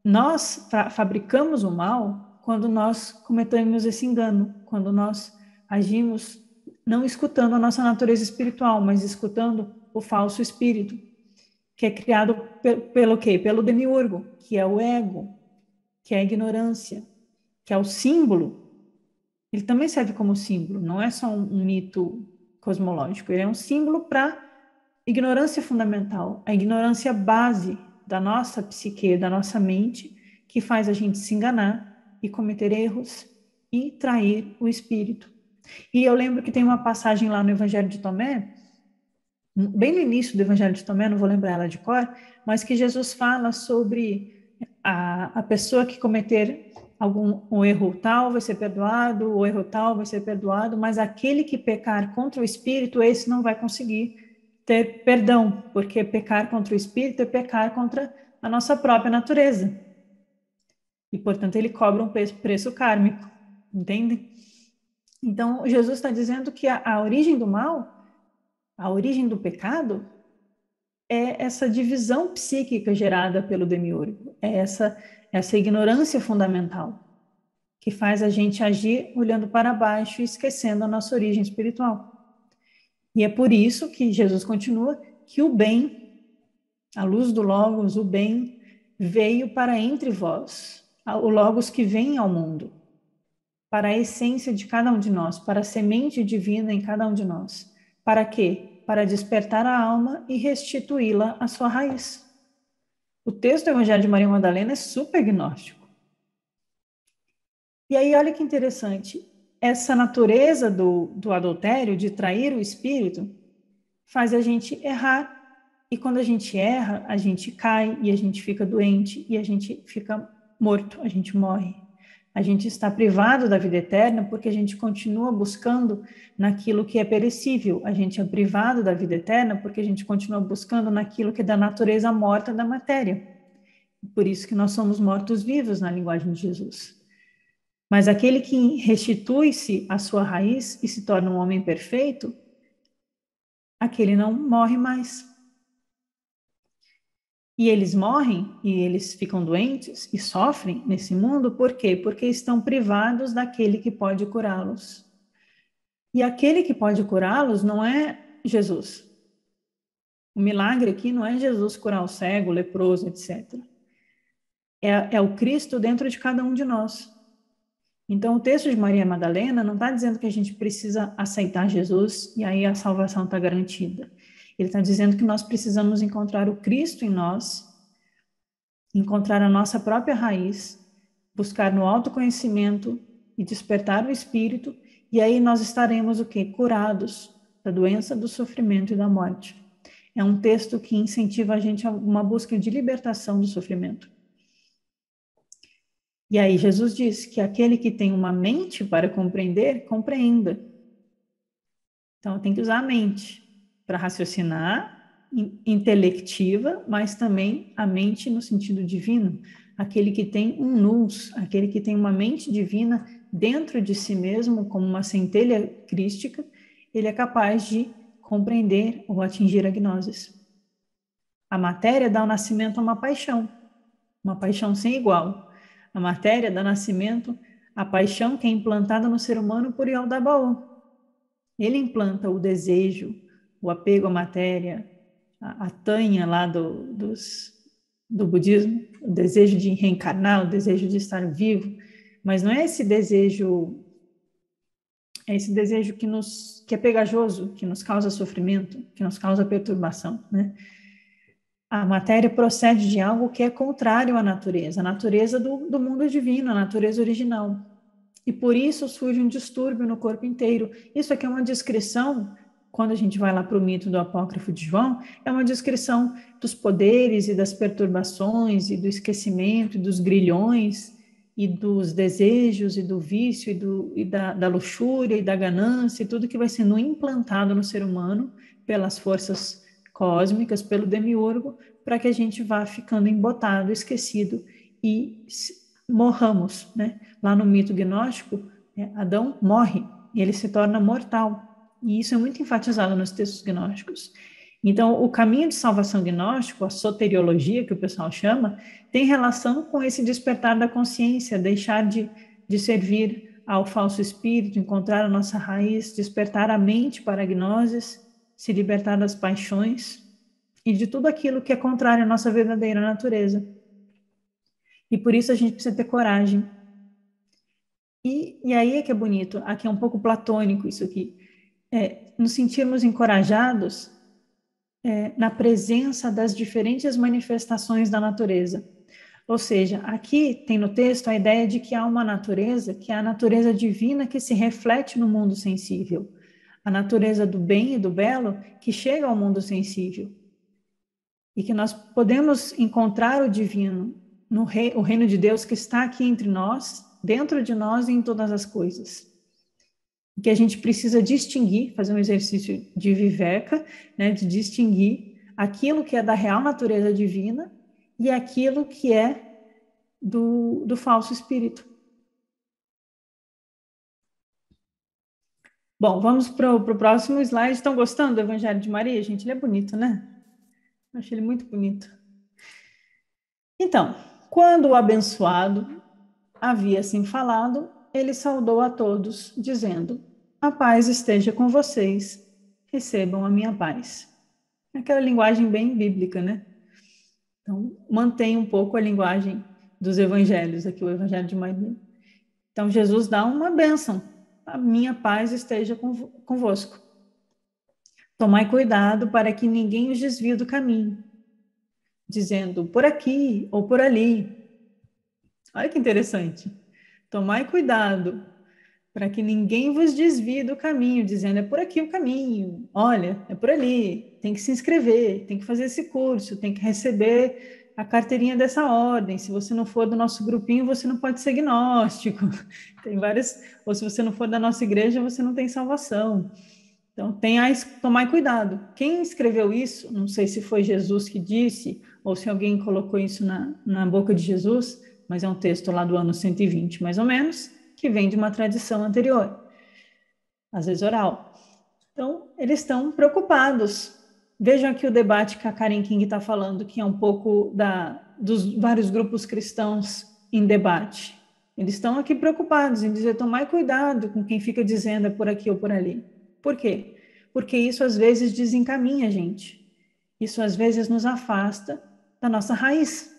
nós fabricamos o mal quando nós cometemos esse engano, quando nós agimos não escutando a nossa natureza espiritual, mas escutando o falso espírito, que é criado pelo quê? Pelo demiurgo, que é o ego, que é a ignorância, que é o símbolo. Ele também serve como símbolo, não é só um mito cosmológico, ele é um símbolo para ignorância fundamental, a ignorância base da nossa psique, da nossa mente, que faz a gente se enganar e cometer erros e trair o espírito. E eu lembro que tem uma passagem lá no Evangelho de Tomé, bem no início do Evangelho de Tomé, não vou lembrar ela de cor, mas que Jesus fala sobre a pessoa que cometer um erro tal vai ser perdoado, o erro tal vai ser perdoado, mas aquele que pecar contra o espírito, esse não vai conseguir ter perdão, porque pecar contra o espírito é pecar contra a nossa própria natureza. E, portanto, ele cobra um preço kármico, entende? Então, Jesus está dizendo que a origem do mal, a origem do pecado, é essa divisão psíquica gerada pelo demiurgo, é essa ignorância fundamental, que faz a gente agir olhando para baixo e esquecendo a nossa origem espiritual. E é por isso que Jesus continua que o bem, a luz do Logos, o bem, veio para entre vós, o Logos que vem ao mundo, para a essência de cada um de nós, para a semente divina em cada um de nós. Para quê? Para despertar a alma e restituí-la à sua raiz. O texto do Evangelho de Maria Madalena é super gnóstico. E aí, olha que interessante, essa natureza do adultério, de trair o espírito, faz a gente errar. E quando a gente erra, a gente cai e a gente fica doente e a gente fica morto, a gente morre. A gente está privado da vida eterna porque a gente continua buscando naquilo que é perecível. A gente é privado da vida eterna porque a gente continua buscando naquilo que é da natureza morta da matéria. Por isso que nós somos mortos-vivos na linguagem de Jesus. Mas aquele que restitui-se à sua raiz e se torna um homem perfeito, aquele não morre mais. E eles morrem, e eles ficam doentes e sofrem nesse mundo, por quê? Porque estão privados daquele que pode curá-los. E aquele que pode curá-los não é Jesus. O milagre aqui não é Jesus curar o cego, o leproso, etc. É o Cristo dentro de cada um de nós. Então, o texto de Maria Madalena não está dizendo que a gente precisa aceitar Jesus e aí a salvação está garantida. Ele está dizendo que nós precisamos encontrar o Cristo em nós, encontrar a nossa própria raiz, buscar no autoconhecimento e despertar o espírito, e aí nós estaremos o quê? Curados da doença, do sofrimento e da morte. É um texto que incentiva a gente a uma busca de libertação do sofrimento. E aí Jesus diz que aquele que tem uma mente para compreender, compreenda. Então tem que usar a mente para raciocinar, intelectiva, mas também a mente no sentido divino. Aquele que tem um nous, aquele que tem uma mente divina dentro de si mesmo, como uma centelha crística, ele é capaz de compreender ou atingir a gnosis. A matéria dá o nascimento a uma paixão sem igual. A matéria dá nascimento à paixão que é implantada no ser humano por Yaldabaoth. Ele implanta o desejo, o apego à matéria, a tanha lá do budismo, o desejo de reencarnar, o desejo de estar vivo, mas não é esse desejo, que é pegajoso, que nos causa sofrimento, que nos causa perturbação, né? A matéria procede de algo que é contrário à natureza, a natureza do mundo divino, a natureza original. E por isso surge um distúrbio no corpo inteiro. Isso aqui é uma descrição, quando a gente vai lá para o mito do apócrifo de João, é uma descrição dos poderes e das perturbações e do esquecimento, e dos grilhões e dos desejos e do vício e da luxúria e da ganância e tudo que vai sendo implantado no ser humano pelas forças cósmicas, pelo demiurgo, para que a gente vá ficando embotado, esquecido e morramos, né? Lá no mito gnóstico, Adão morre e ele se torna mortal. E isso é muito enfatizado nos textos gnósticos. Então, o caminho de salvação gnóstico, a soteriologia, que o pessoal chama, tem relação com esse despertar da consciência, deixar de servir ao falso espírito, encontrar a nossa raiz, despertar a mente para a gnosis, se libertar das paixões e de tudo aquilo que é contrário à nossa verdadeira natureza. E por isso a gente precisa ter coragem. E aí é que é bonito, aqui é um pouco platônico isso aqui, nos sentirmos encorajados na presença das diferentes manifestações da natureza. Ou seja, aqui tem no texto a ideia de que há uma natureza, que é a natureza divina que se reflete no mundo sensível. A natureza do bem e do belo que chega ao mundo sensível. E que nós podemos encontrar o divino, o reino de Deus que está aqui entre nós, dentro de nós e em todas as coisas. Que a gente precisa distinguir, fazer um exercício de viveca, né, de distinguir aquilo que é da real natureza divina e aquilo que é do falso espírito. Bom, vamos para o próximo slide. Estão gostando do Evangelho de Maria? Gente, ele é bonito, né? Eu achei ele muito bonito. Então, quando o abençoado havia assim falado, ele saudou a todos, dizendo: a paz esteja com vocês, recebam a minha paz. Aquela linguagem bem bíblica, né? Então, mantém um pouco a linguagem dos evangelhos, aqui o evangelho de Maria. Então, Jesus dá uma bênção. A minha paz esteja convosco. Tomai cuidado para que ninguém os desvie do caminho, dizendo por aqui ou por ali. Olha que interessante. Tomai cuidado para que ninguém vos desvie do caminho, dizendo é por aqui o caminho, olha, é por ali, tem que se inscrever, tem que fazer esse curso, tem que receber a carteirinha dessa ordem. Se você não for do nosso grupinho, você não pode ser gnóstico. Tem várias, ou se você não for da nossa igreja, você não tem salvação. Então, tomai cuidado. Quem escreveu isso, não sei se foi Jesus que disse, ou se alguém colocou isso na boca de Jesus, mas é um texto lá do ano 120, mais ou menos, que vem de uma tradição anterior, às vezes oral. Então, eles estão preocupados. Vejam aqui o debate que a Karen King está falando, que é um pouco dos vários grupos cristãos em debate. Eles estão aqui preocupados em dizer, tomai cuidado com quem fica dizendo é por aqui ou por ali. Por quê? Porque isso às vezes desencaminha a gente. Isso às vezes nos afasta da nossa raiz.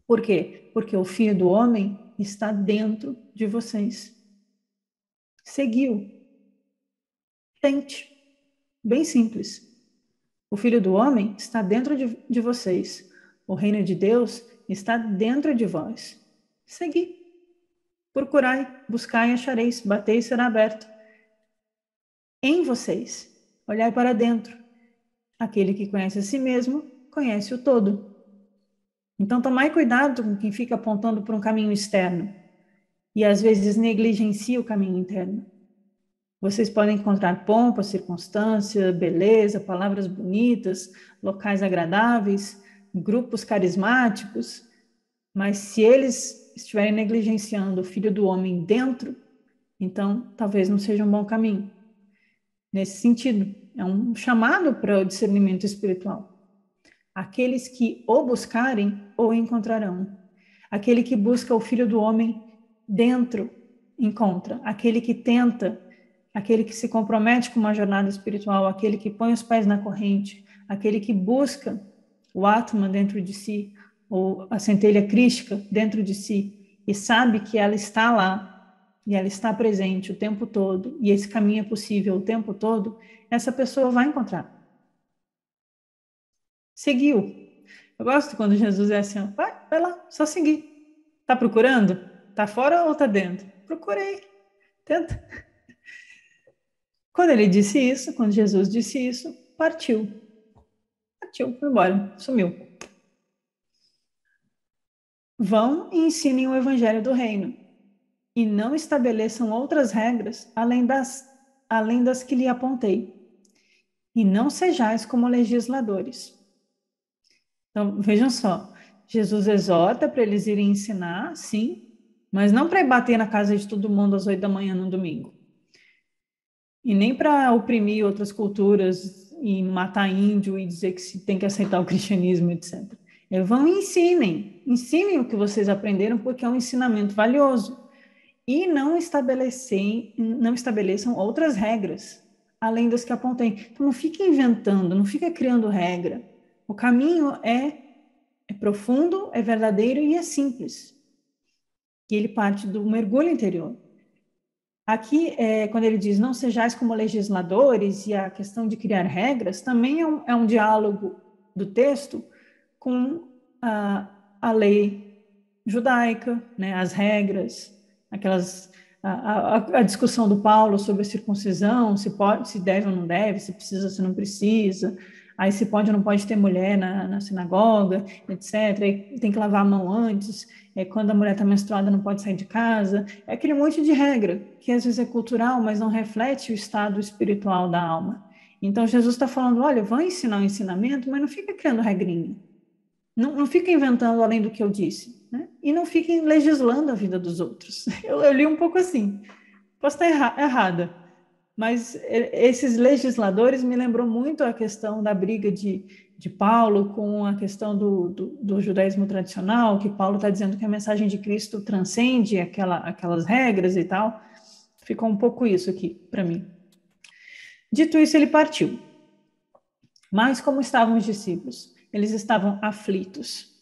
Por quê? Porque o Filho do Homem está dentro de vocês. Seguiu. Tente. Bem simples. O Filho do Homem está dentro de vocês. O reino de Deus está dentro de vós. Segui. Procurai, buscai e achareis. Batei e será aberto. Em vocês. Olhai para dentro. Aquele que conhece a si mesmo, conhece o todo. Então, tomai cuidado com quem fica apontando para um caminho externo e às vezes negligencia o caminho interno. Vocês podem encontrar pompa, circunstância, beleza, palavras bonitas, locais agradáveis, grupos carismáticos, mas se eles estiverem negligenciando o Filho do Homem dentro, então talvez não seja um bom caminho. Nesse sentido, é um chamado para o discernimento espiritual. Aqueles que o buscarem, o encontrarão. Aquele que busca o Filho do Homem dentro, encontra. Aquele que tenta, aquele que se compromete com uma jornada espiritual, aquele que põe os pés na corrente, aquele que busca o Atman dentro de si, ou a centelha crística dentro de si, e sabe que ela está lá, e ela está presente o tempo todo, e esse caminho é possível o tempo todo, essa pessoa vai encontrar. Seguiu. Eu gosto quando Jesus é assim, ó, vai lá, só seguir. Tá procurando? Tá fora ou tá dentro? Procurei. Tenta. Quando ele disse isso, quando Jesus disse isso, partiu. Partiu, foi embora, sumiu. Vão e ensinem o evangelho do reino, e não estabeleçam outras regras além das que lhe apontei. E não sejais como legisladores. Então, vejam só, Jesus exorta para eles irem ensinar, sim, mas não para bater na casa de todo mundo às 8 da manhã no domingo. E nem para oprimir outras culturas e matar índio e dizer que se tem que aceitar o cristianismo, etc. Vão e ensinem o que vocês aprenderam, porque é um ensinamento valioso. E não estabeleçam outras regras, além das que apontei. Então, não fique inventando, não fica criando regra. O caminho é profundo, é verdadeiro e é simples. E ele parte do mergulho interior. Aqui, quando ele diz não sejais como legisladores, e a questão de criar regras, também é um diálogo do texto com a lei judaica, né, as regras, a discussão do Paulo sobre a circuncisão, se deve ou não deve, se precisa, se não precisa, aí se pode ou não pode ter mulher na sinagoga, etc. Aí tem que lavar a mão antes, quando a mulher está menstruada não pode sair de casa, é aquele monte de regra, que às vezes é cultural, mas não reflete o estado espiritual da alma. Então Jesus está falando, olha, vão ensinar o ensinamento, mas não fica criando regrinha. Não fica inventando além do que eu disse, né? E não fiquem legislando a vida dos outros. Eu li um pouco assim, posso estar errada, mas esses legisladores me lembrou muito a questão da briga de Paulo com a questão do judaísmo tradicional, que Paulo está dizendo que a mensagem de Cristo transcende aquelas regras e tal. Ficou um pouco isso aqui para mim. Dito isso, ele partiu. Mas como estavam os discípulos? eles estavam aflitos.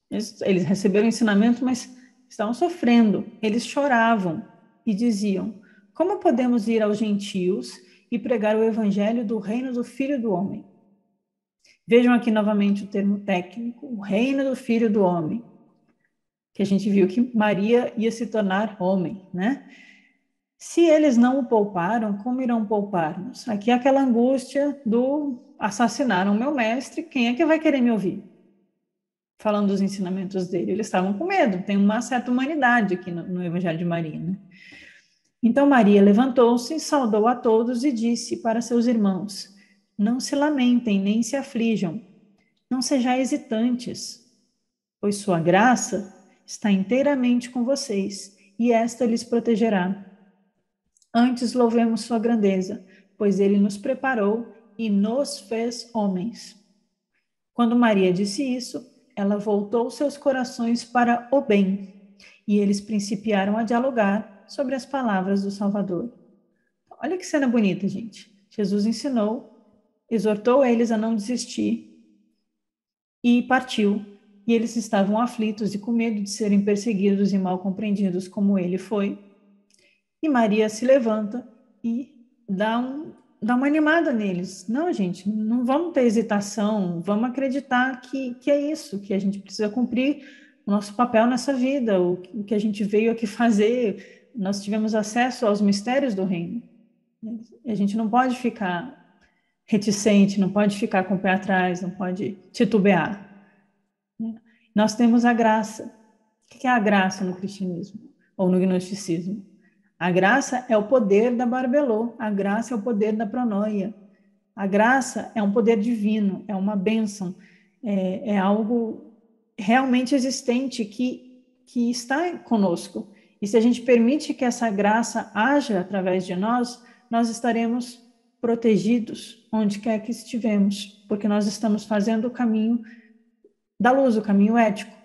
Eles receberam ensinamento, mas estavam sofrendo. Eles choravam e diziam: como podemos ir aos gentios e pregar o evangelho do reino do Filho do Homem? Vejam aqui novamente o termo técnico, o reino do Filho do Homem, que a gente viu que Maria ia se tornar homem, né? Se eles não o pouparam, como irão poupar-nos? Aqui é aquela angústia do assassinaram meu mestre, quem é que vai querer me ouvir? Falando dos ensinamentos dele, eles estavam com medo, tem uma certa humanidade aqui no Evangelho de Maria, né? Então Maria levantou-se, saudou a todos e disse para seus irmãos: não se lamentem, nem se aflijam, não sejais hesitantes, pois sua graça está inteiramente com vocês, e esta lhes protegerá. Antes louvemos sua grandeza, pois ele nos preparou e nos fez homens. Quando Maria disse isso, ela voltou seus corações para o bem, e eles principiaram a dialogar sobre as palavras do Salvador. Olha que cena bonita, gente. Jesus ensinou, exortou eles a não desistir e partiu. E eles estavam aflitos e com medo de serem perseguidos e mal compreendidos como ele foi. E Maria se levanta e dá uma animada neles. Não, gente, não vamos ter hesitação, vamos acreditar que é isso, que a gente precisa cumprir o nosso papel nessa vida, o que a gente veio aqui fazer. Nós tivemos acesso aos mistérios do reino. A gente não pode ficar reticente, não pode ficar com o pé atrás, não pode titubear. Nós temos a graça. O que é a graça no cristianismo ou no gnosticismo? A graça é o poder da barbelô, a graça é o poder da pronoia. A graça é um poder divino, é uma bênção, é algo realmente existente que está conosco. E se a gente permite que essa graça haja através de nós, nós estaremos protegidos onde quer que estivemos, porque nós estamos fazendo o caminho da luz, o caminho ético.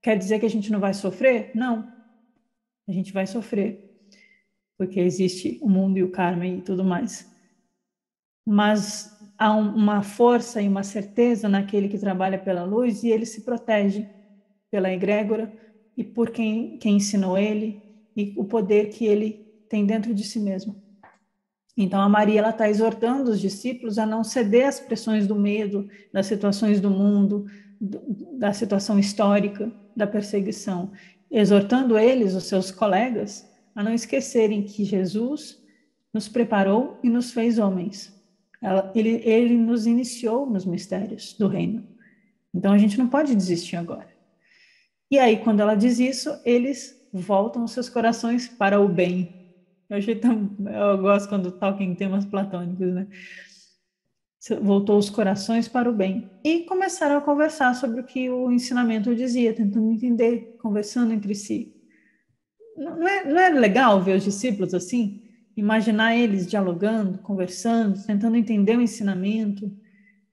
Quer dizer que a gente não vai sofrer? Não. A gente vai sofrer, porque existe o mundo e o karma e tudo mais. Mas há uma força e uma certeza naquele que trabalha pela luz e ele se protege pela egrégora e por quem ensinou ele e o poder que ele tem dentro de si mesmo. Então a Maria ela está exortando os discípulos a não ceder às pressões do medo, das situações do mundo, da situação histórica, da perseguição, exortando eles, os seus colegas, a não esquecerem que Jesus nos preparou e nos fez homens. Ele nos iniciou nos mistérios do reino. Então a gente não pode desistir agora. E aí, quando ela diz isso, eles voltam os seus corações para o bem. Eu gosto quando toca em temas platônicos, né? Voltou os corações para o bem. E começaram a conversar sobre o que o ensinamento dizia, tentando entender, conversando entre si. Não é legal ver os discípulos assim? Imaginar eles dialogando, conversando, tentando entender o ensinamento,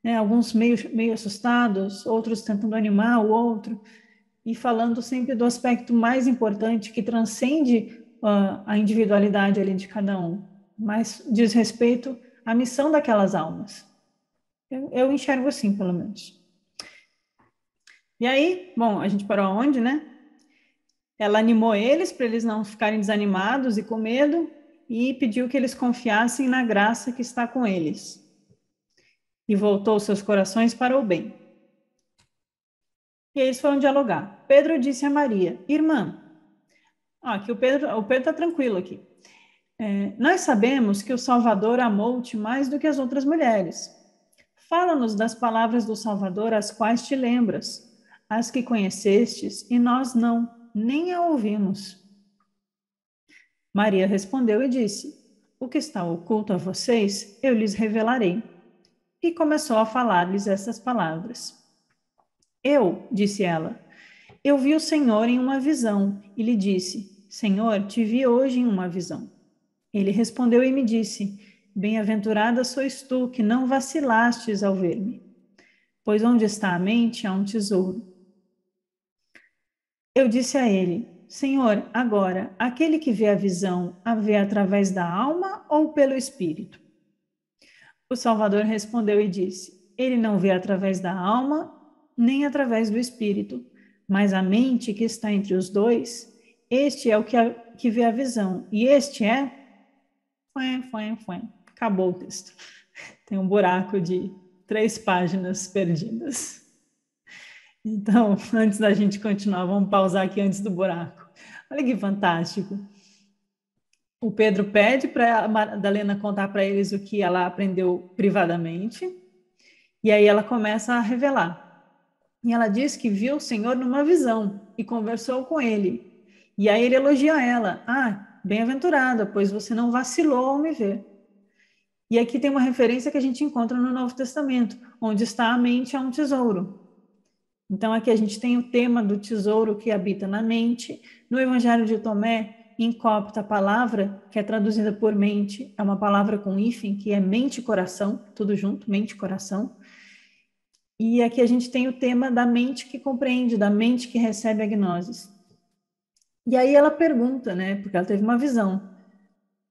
né? Alguns meio assustados, outros tentando animar o outro, e falando sempre do aspecto mais importante que transcende a individualidade ali de cada um, mas diz respeito à missão daquelas almas. Eu enxergo assim, pelo menos. E aí, bom, a gente parou aonde, né? Ela animou eles para eles não ficarem desanimados e com medo e pediu que eles confiassem na graça que está com eles. E voltou seus corações para o bem. E eles foram dialogar. Pedro disse a Maria: irmã, aqui o Pedro está tranquilo aqui. Nós sabemos que o Salvador amou-te mais do que as outras mulheres. Fala-nos das palavras do Salvador, as quais te lembras, as que conhecestes, e nós não, nem a ouvimos. Maria respondeu e disse: o que está oculto a vocês, eu lhes revelarei. E começou a falar-lhes essas palavras. Disse ela, eu vi o Senhor em uma visão, e lhe disse: Senhor, te vi hoje em uma visão. Ele respondeu e me disse: bem-aventurada sois tu, que não vacilastes ao ver-me. Pois onde está a mente, há um tesouro. Eu disse a ele: Senhor, agora, aquele que vê a visão, a vê através da alma ou pelo espírito? O Salvador respondeu e disse: ele não vê através da alma, nem através do espírito, mas a mente que está entre os dois, este é o que vê a visão, e este é... Acabou o texto. Tem um buraco de 3 páginas perdidas. Então, antes da gente continuar, vamos pausar aqui antes do buraco. Olha que fantástico. O Pedro pede para a Madalena contar para eles o que ela aprendeu privadamente, e aí ela começa a revelar. E ela diz que viu o Senhor numa visão e conversou com ele. E aí ele elogia ela. Ah, bem-aventurada, pois você não vacilou ao me ver. E aqui tem uma referência que a gente encontra no Novo Testamento, onde está a mente é um tesouro. Então aqui a gente tem o tema do tesouro que habita na mente. No Evangelho de Tomé, em cópita, a palavra que é traduzida por mente é uma palavra com hífen, que é mente e coração, tudo junto, mente e coração. E aqui a gente tem o tema da mente que compreende, da mente que recebe a gnoses. E aí ela pergunta, né, porque ela teve uma visão.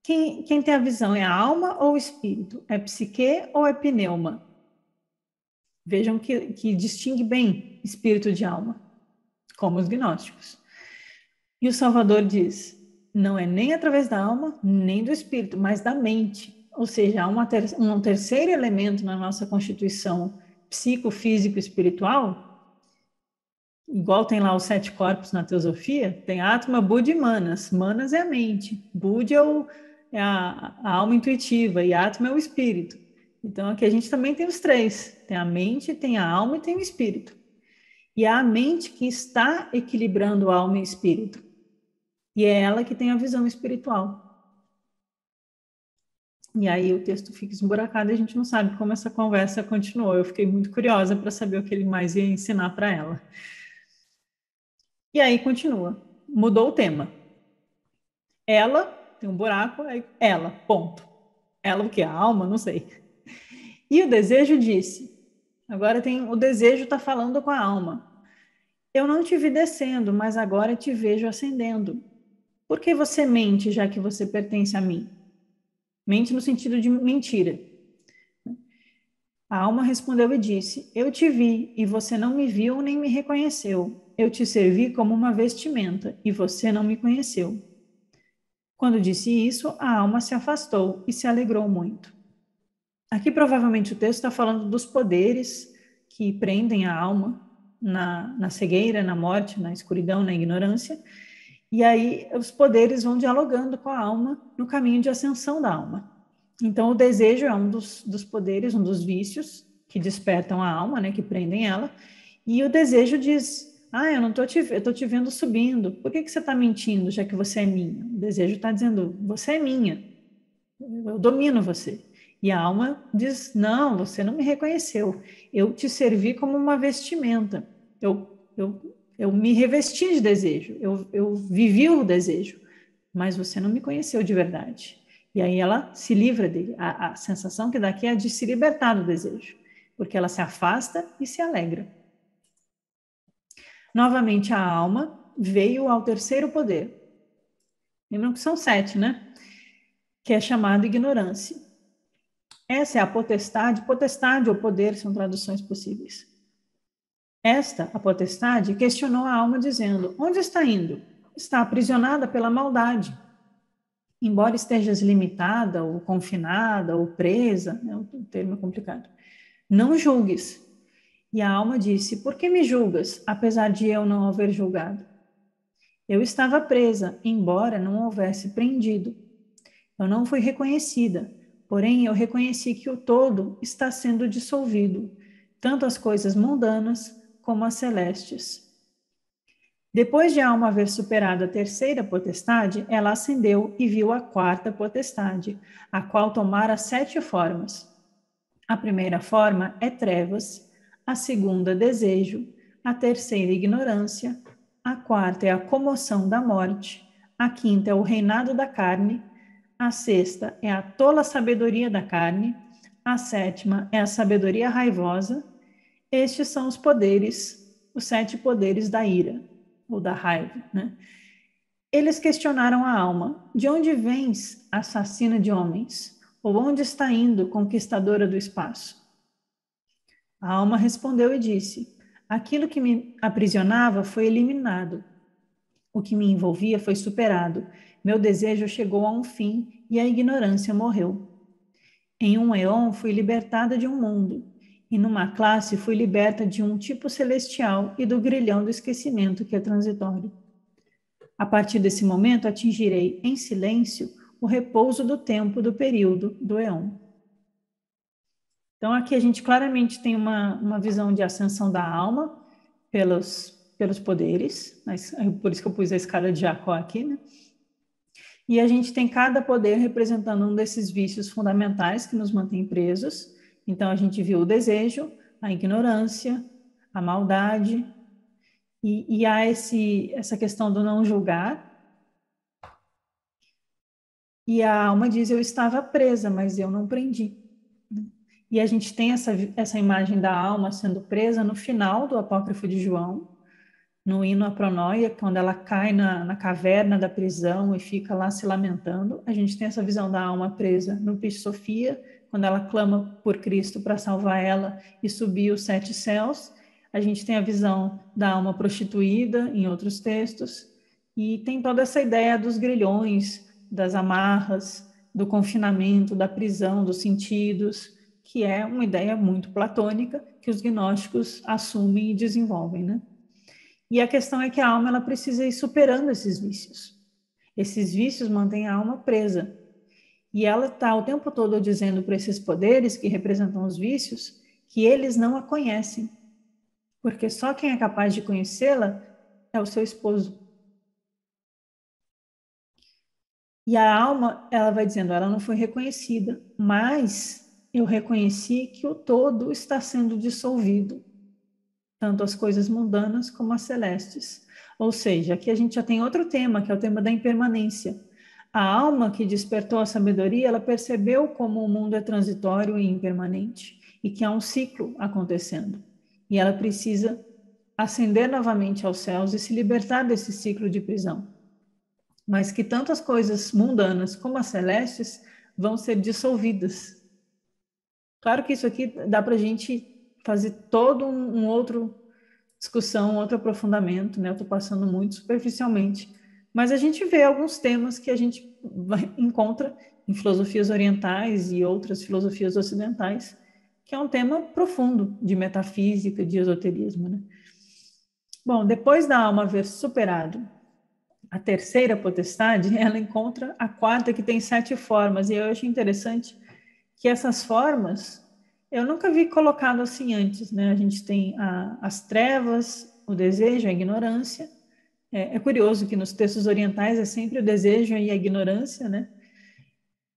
Quem tem a visão é a alma ou o espírito? É psique ou é pneuma? Vejam que distingue bem espírito de alma, como os gnósticos. E o Salvador diz, não é nem através da alma, nem do espírito, mas da mente. Ou seja, há um terceiro elemento na nossa constituição psicofísico espiritual, igual tem lá os 7 corpos na teosofia, tem Atma, Buddha e Manas. Manas é a mente, Buddha é a alma intuitiva e Atma é o espírito. Então aqui a gente também tem os 3, tem a mente, tem a alma e tem o espírito. E é a mente que está equilibrando a alma e o espírito. E é ela que tem a visão espiritual. E aí o texto fica esburacado e a gente não sabe como essa conversa continuou. Eu fiquei muito curiosa para saber o que ele mais ia ensinar para ela. E aí continua. Mudou o tema. Ela, tem um buraco, aí ela, ponto. Ela o que? A alma? Não sei. E o desejo disse. Agora tem o desejo está falando com a alma. Eu não te vi descendo, mas agora te vejo ascendendo. Por que você mente, já que você pertence a mim? Mente no sentido de mentira. A alma respondeu e disse, eu te vi, e você não me viu nem me reconheceu. Eu te servi como uma vestimenta, e você não me conheceu. Quando disse isso, a alma se afastou e se alegrou muito. Aqui provavelmente o texto está falando dos poderes que prendem a alma na cegueira, na morte, na escuridão, na ignorância. E aí os poderes vão dialogando com a alma no caminho de ascensão da alma. Então o desejo é um dos poderes, um dos vícios que despertam a alma, né, que prendem ela. E o desejo diz, eu não estou te vendo subindo. Por que você está mentindo, já que você é minha? O desejo está dizendo, você é minha. Eu domino você. E a alma diz, não, você não me reconheceu. Eu te servi como uma vestimenta. Eu me revesti de desejo. Eu vivi o desejo. Mas você não me conheceu de verdade. E aí ela se livra dele. A sensação que dá aqui é de se libertar do desejo. Porque ela se afasta e se alegra. Novamente a alma veio ao terceiro poder. Lembram que são 7, né? Que é chamado ignorância. Essa é a potestade ou poder são traduções possíveis. A potestade, questionou a alma dizendo, onde está indo? Está aprisionada pela maldade. Embora estejas limitada, ou confinada, ou presa, o termo é complicado, não julgues. E a alma disse, por que me julgas, apesar de eu não haver julgado? Eu estava presa, embora não houvesse prendido. Eu não fui reconhecida, porém eu reconheci que o todo está sendo dissolvido, tanto as coisas mundanas como as celestes. Depois de a alma haver superado a terceira potestade, ela ascendeu e viu a quarta potestade, a qual tomara 7 formas. A primeira forma é trevas, a segunda desejo, a terceira ignorância, a quarta é a comoção da morte, a quinta é o reinado da carne, a sexta é a tola sabedoria da carne, a sétima é a sabedoria raivosa. Estes são os poderes, os 7 poderes da ira, ou da raiva, né? Eles questionaram a alma, de onde vens, assassina de homens? Ou onde está indo, conquistadora do espaço? A alma respondeu e disse, Aquilo que me aprisionava foi eliminado. O que me envolvia foi superado. Meu desejo chegou a um fim e a ignorância morreu. Em um éon fui libertada de um mundo, e numa classe fui liberta de um tipo celestial e do grilhão do esquecimento que é transitório. A partir desse momento atingirei, em silêncio, o repouso do tempo do período do éon. Então aqui a gente claramente tem uma visão de ascensão da alma pelos poderes, mas por isso que eu pus a escala de Jacó aqui, né? E a gente tem cada poder representando um desses vícios fundamentais que nos mantém presos. Então, a gente viu o desejo, a ignorância, a maldade, e há essa questão do não julgar. E a alma diz: eu estava presa, mas eu não prendi. E a gente tem essa imagem da alma sendo presa no final do Apócrifo de João, no hino à Pronóia, quando ela cai na caverna da prisão e fica lá se lamentando. A gente tem essa visão da alma presa no Piscis Sophia, quando ela clama por Cristo para salvar ela e subir os 7 céus. A gente tem a visão da alma prostituída em outros textos. E tem toda essa ideia dos grilhões, das amarras, do confinamento, da prisão, dos sentidos, que é uma ideia muito platônica que os gnósticos assumem e desenvolvem, né? E a questão é que a alma ela precisa ir superando esses vícios. Esses vícios mantêm a alma presa. E ela está o tempo todo dizendo para esses poderes que representam os vícios que eles não a conhecem. Porque só quem é capaz de conhecê-la é o seu esposo. E a alma, ela vai dizendo, ela não foi reconhecida, mas eu reconheci que o todo está sendo dissolvido. Tanto as coisas mundanas como as celestes. Ou seja, aqui a gente já tem outro tema, que é o tema da impermanência. A alma que despertou a sabedoria, ela percebeu como o mundo é transitório e impermanente, e que há um ciclo acontecendo. E ela precisa ascender novamente aos céus e se libertar desse ciclo de prisão. Mas que tanto as coisas mundanas como as celestes vão ser dissolvidas. Claro que isso aqui dá para a gente fazer todo um outro discussão, outro aprofundamento, né? Eu estou passando muito superficialmente, mas a gente vê alguns temas que a gente encontra em filosofias orientais e outras filosofias ocidentais, que é um tema profundo de metafísica, de esoterismo, né? Bom, depois da alma haver superado a terceira potestade, ela encontra a quarta, que tem 7 formas, e eu acho interessante que essas formas eu nunca vi colocado assim antes, né? A gente tem as trevas, o desejo, a ignorância. É curioso que nos textos orientais é sempre o desejo e a ignorância, né?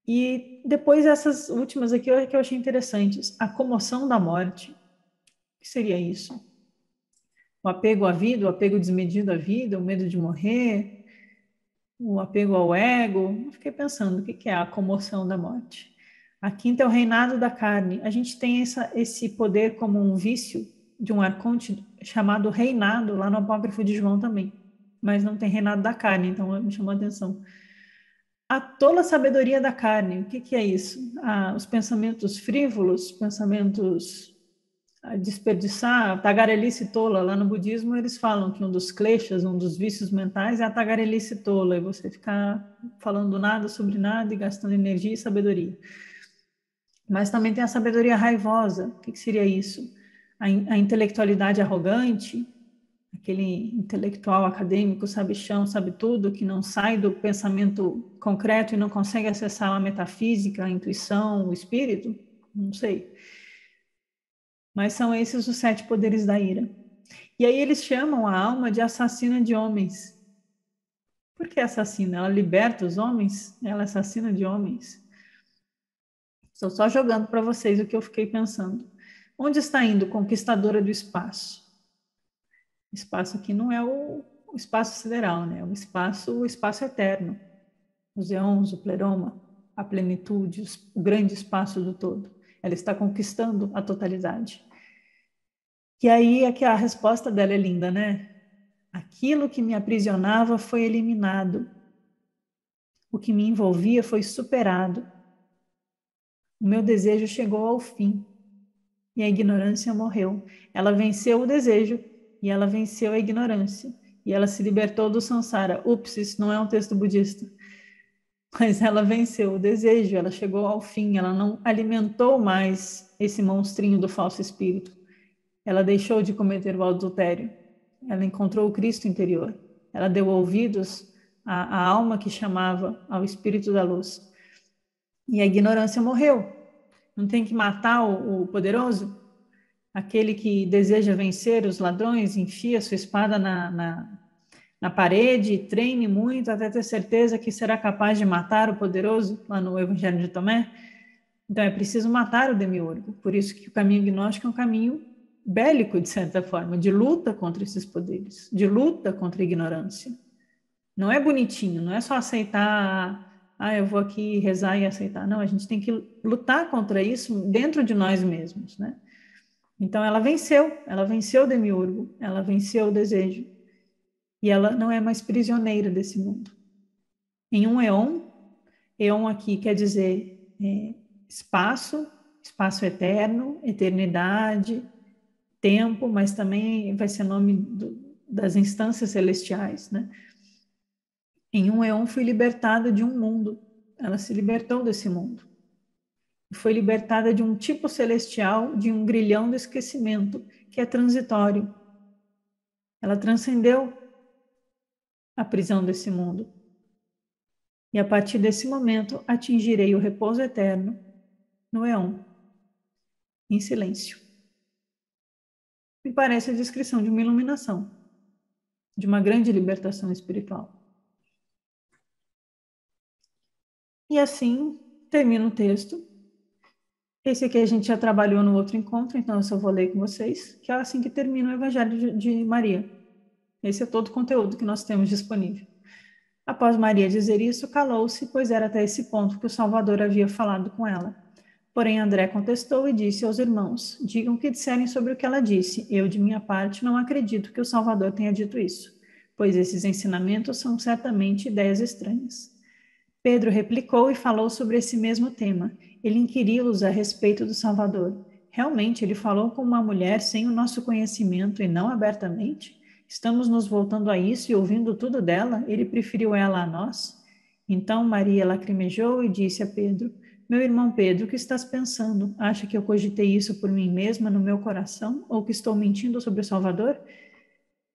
E depois essas últimas aqui que eu achei interessantes. A comoção da morte. O que seria isso? O apego à vida, o apego desmedido à vida, o medo de morrer, o apego ao ego. Eu fiquei pensando, o que é a comoção da morte? A quinta é o reinado da carne. A gente tem esse poder como um vício de um arconte chamado reinado, lá no Apócrifo de João também. Mas não tem reinado da carne, então me chamou a atenção. A tola sabedoria da carne. O que é isso? Os pensamentos frívolos, pensamentos a desperdiçar, a tagarelice tola. Lá no budismo eles falam que um dos kleshas, um dos vícios mentais é a tagarelice tola, e você ficar falando nada sobre nada e gastando energia e sabedoria. Mas também tem a sabedoria raivosa. O que seria isso? A intelectualidade arrogante, aquele intelectual acadêmico, sabichão, sabe tudo, que não sai do pensamento concreto e não consegue acessar a metafísica, a intuição, o espírito? Não sei. Mas são esses os 7 poderes da ira. E aí eles chamam a alma de assassina de homens. Por que assassina? Ela liberta os homens? Ela é assassina de homens? Estou só jogando para vocês o que eu fiquei pensando. Onde está indo conquistadora do espaço? O espaço aqui não é o espaço sideral, né? O espaço eterno. Os éons, o pleroma, a plenitude, o grande espaço do todo. Ela está conquistando a totalidade. E aí é que a resposta dela é linda, né? Aquilo que me aprisionava foi eliminado. O que me envolvia foi superado. O meu desejo chegou ao fim. e a ignorância morreu. Ela venceu o desejo e ela venceu a ignorância. E ela se libertou do samsara. Ups, isso não é um texto budista. Mas ela venceu o desejo, ela chegou ao fim, ela não alimentou mais esse monstrinho do falso espírito. Ela deixou de cometer o adultério. Ela encontrou o Cristo interior. Ela deu ouvidos à alma que chamava ao espírito da luz. E a ignorância morreu. Não tem que matar o poderoso? Aquele que deseja vencer os ladrões, enfia sua espada na parede, treine muito até ter certeza que será capaz de matar o poderoso, lá no Evangelho de Tomé. Então é preciso matar o demiurgo. Por isso que o caminho gnóstico é um caminho bélico, de certa forma, de luta contra esses poderes, de luta contra a ignorância. Não é bonitinho, não é só aceitar, eu vou aqui rezar e aceitar. Não, a gente tem que lutar contra isso dentro de nós mesmos, né? Então ela venceu o demiurgo, ela venceu o desejo, e ela não é mais prisioneira desse mundo. Em um éon aqui quer dizer espaço, espaço eterno, eternidade, tempo, mas também vai ser nome das instâncias celestiais, né? Em um éon fui libertada de um mundo, ela se libertou desse mundo. Foi libertada de um tipo celestial, de um grilhão do esquecimento, que é transitório. Ela transcendeu a prisão desse mundo. E a partir desse momento atingirei o repouso eterno no éon, em silêncio. Me parece a descrição de uma iluminação, de uma grande libertação espiritual. E assim termina o texto. Esse aqui a gente já trabalhou no outro encontro, então eu só vou ler com vocês, que é assim que termina o Evangelho de Maria. Esse é todo o conteúdo que nós temos disponível. Após Maria dizer isso, calou-se, pois era até esse ponto que o Salvador havia falado com ela. Porém, André contestou e disse aos irmãos: digam o que disserem sobre o que ela disse. Eu, de minha parte, não acredito que o Salvador tenha dito isso, pois esses ensinamentos são certamente ideias estranhas. Pedro replicou e falou sobre esse mesmo tema. Ele inquiriu-os a respeito do Salvador. Realmente ele falou com uma mulher sem o nosso conhecimento e não abertamente? Estamos nos voltando a isso e ouvindo tudo dela? Ele preferiu ela a nós? Então Maria lacrimejou e disse a Pedro: meu irmão Pedro, o que estás pensando? Acha que eu cogitei isso por mim mesma no meu coração ou que estou mentindo sobre o Salvador?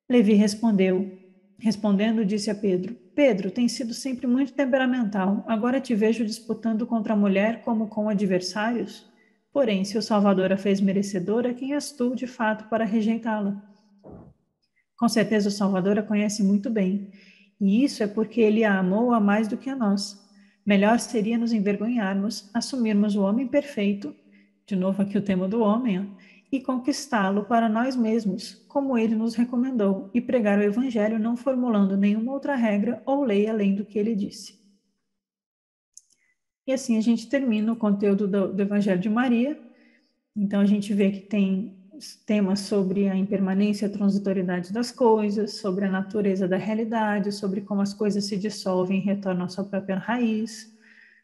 Levi respondendo, disse a Pedro: Pedro, tem sido sempre muito temperamental. Agora te vejo disputando contra a mulher como com adversários. Porém, se o Salvador a fez merecedora, quem és tu, de fato, para rejeitá-la? Com certeza o Salvador a conhece muito bem, e isso é porque ele a amou a mais do que a nós. Melhor seria nos envergonharmos, assumirmos o homem perfeito, de novo aqui o tema do homem, e conquistá-lo para nós mesmos, como ele nos recomendou, e pregar o Evangelho não formulando nenhuma outra regra ou lei além do que ele disse. E assim a gente termina o conteúdo do Evangelho de Maria. Então a gente vê que tem temas sobre a impermanência e a transitoriedade das coisas, sobre a natureza da realidade, sobre como as coisas se dissolvem e retornam à sua própria raiz,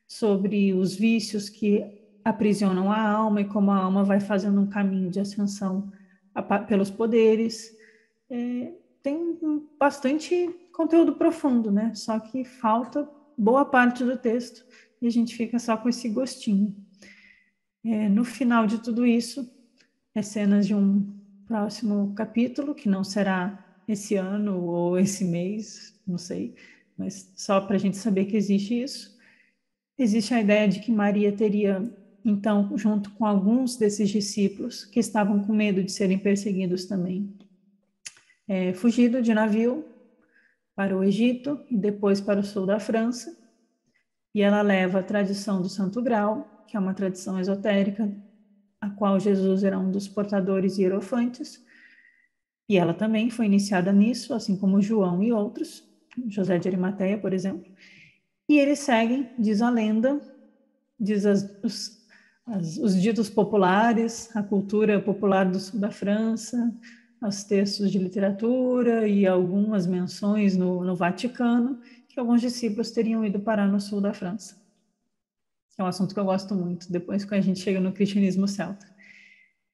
sobre os vícios que aprisionam a alma e como a alma vai fazendo um caminho de ascensão pelos poderes. Tem bastante conteúdo profundo, né? Só que falta boa parte do texto e a gente fica só com esse gostinho. No final de tudo isso, cenas de um próximo capítulo, que não será esse ano ou esse mês, não sei, mas só para a gente saber que existe isso. Existe a ideia de que Maria teria, então, junto com alguns desses discípulos que estavam com medo de serem perseguidos também, fugido de navio para o Egito e depois para o sul da França. E ela leva a tradição do Santo Grau, que é uma tradição esotérica, a qual Jesus era um dos portadores hierofantes, e ela também foi iniciada nisso, assim como João e outros, José de Arimateia, por exemplo. E eles seguem, diz a lenda, diz os ditos populares, a cultura popular do sul da França, os textos de literatura e algumas menções no Vaticano, que alguns discípulos teriam ido parar no sul da França. É um assunto que eu gosto muito, depois que a gente chega no cristianismo celta.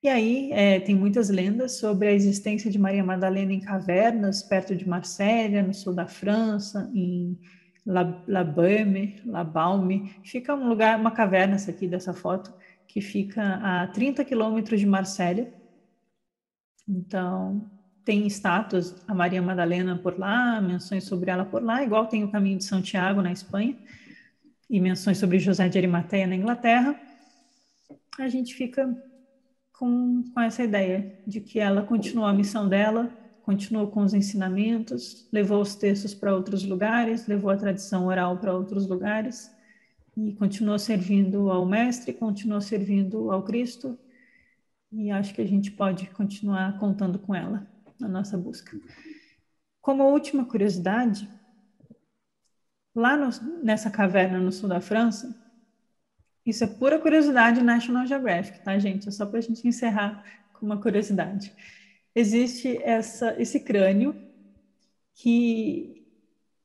E aí tem muitas lendas sobre a existência de Maria Madalena em cavernas perto de Marsella, no sul da França, em La Baume. Fica um lugar, uma caverna, essa aqui dessa foto, que fica a 30 quilômetros de Marsella. Então, tem estátuas a Maria Madalena por lá, menções sobre ela por lá, igual tem o Caminho de Santiago na Espanha, e menções sobre José de Arimateia na Inglaterra. A gente fica com essa ideia de que ela continuou a missão dela, continuou com os ensinamentos, levou os textos para outros lugares, levou a tradição oral para outros lugares e continuou servindo ao Mestre, continuou servindo ao Cristo, e acho que a gente pode continuar contando com ela na nossa busca. Como última curiosidade, lá nessa caverna no sul da França, isso é pura curiosidade National Geographic, tá, gente? É só para a gente encerrar com uma curiosidade. Existe esse crânio que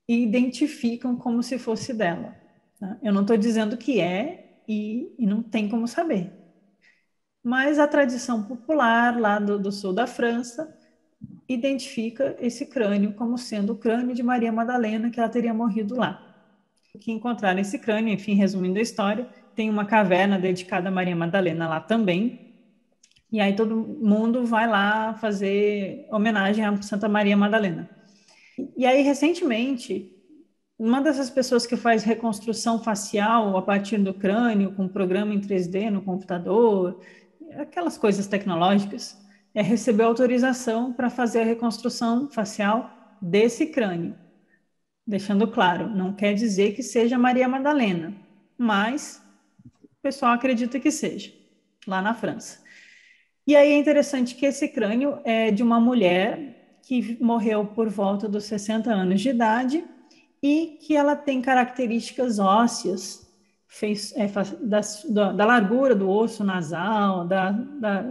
identificam como se fosse dela. Tá? Eu não estou dizendo que é e não tem como saber. Mas a tradição popular lá do sul da França identifica esse crânio como sendo o crânio de Maria Madalena, que ela teria morrido lá. Que encontraram esse crânio, enfim, resumindo a história, tem uma caverna dedicada a Maria Madalena lá também, e aí todo mundo vai lá fazer homenagem a Santa Maria Madalena. E aí, recentemente, uma dessas pessoas que faz reconstrução facial a partir do crânio, com programa em 3D no computador, aquelas coisas tecnológicas, recebeu autorização para fazer a reconstrução facial desse crânio. Deixando claro, não quer dizer que seja Maria Madalena, mas o pessoal acredita que seja, lá na França. E aí é interessante que esse crânio é de uma mulher que morreu por volta dos 60 anos de idade e que ela tem características ósseas da largura do osso nasal,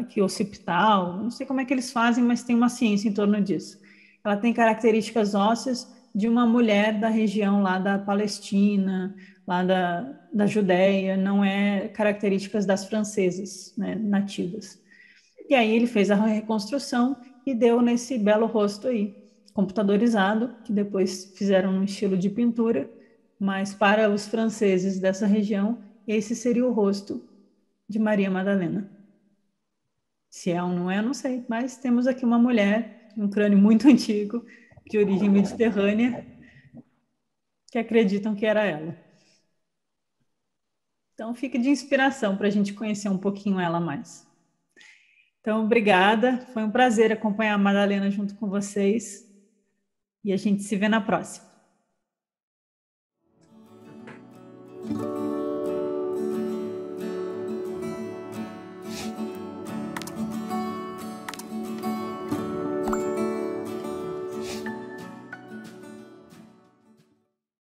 que occipital, não sei como é que eles fazem, mas tem uma ciência em torno disso. Ela tem características ósseas de uma mulher da região lá da Palestina, lá da Judéia, não é características das francesas, né, nativas. E aí ele fez a reconstrução e deu nesse belo rosto aí, computadorizado, que depois fizeram no estilo de pintura, mas para os franceses dessa região, esse seria o rosto de Maria Madalena. Se é ou não é, não sei, mas temos aqui uma mulher, um crânio muito antigo, de origem mediterrânea, que acreditam que era ela. Então, fica de inspiração para a gente conhecer um pouquinho ela mais. Então, obrigada. Foi um prazer acompanhar a Madalena junto com vocês. E a gente se vê na próxima.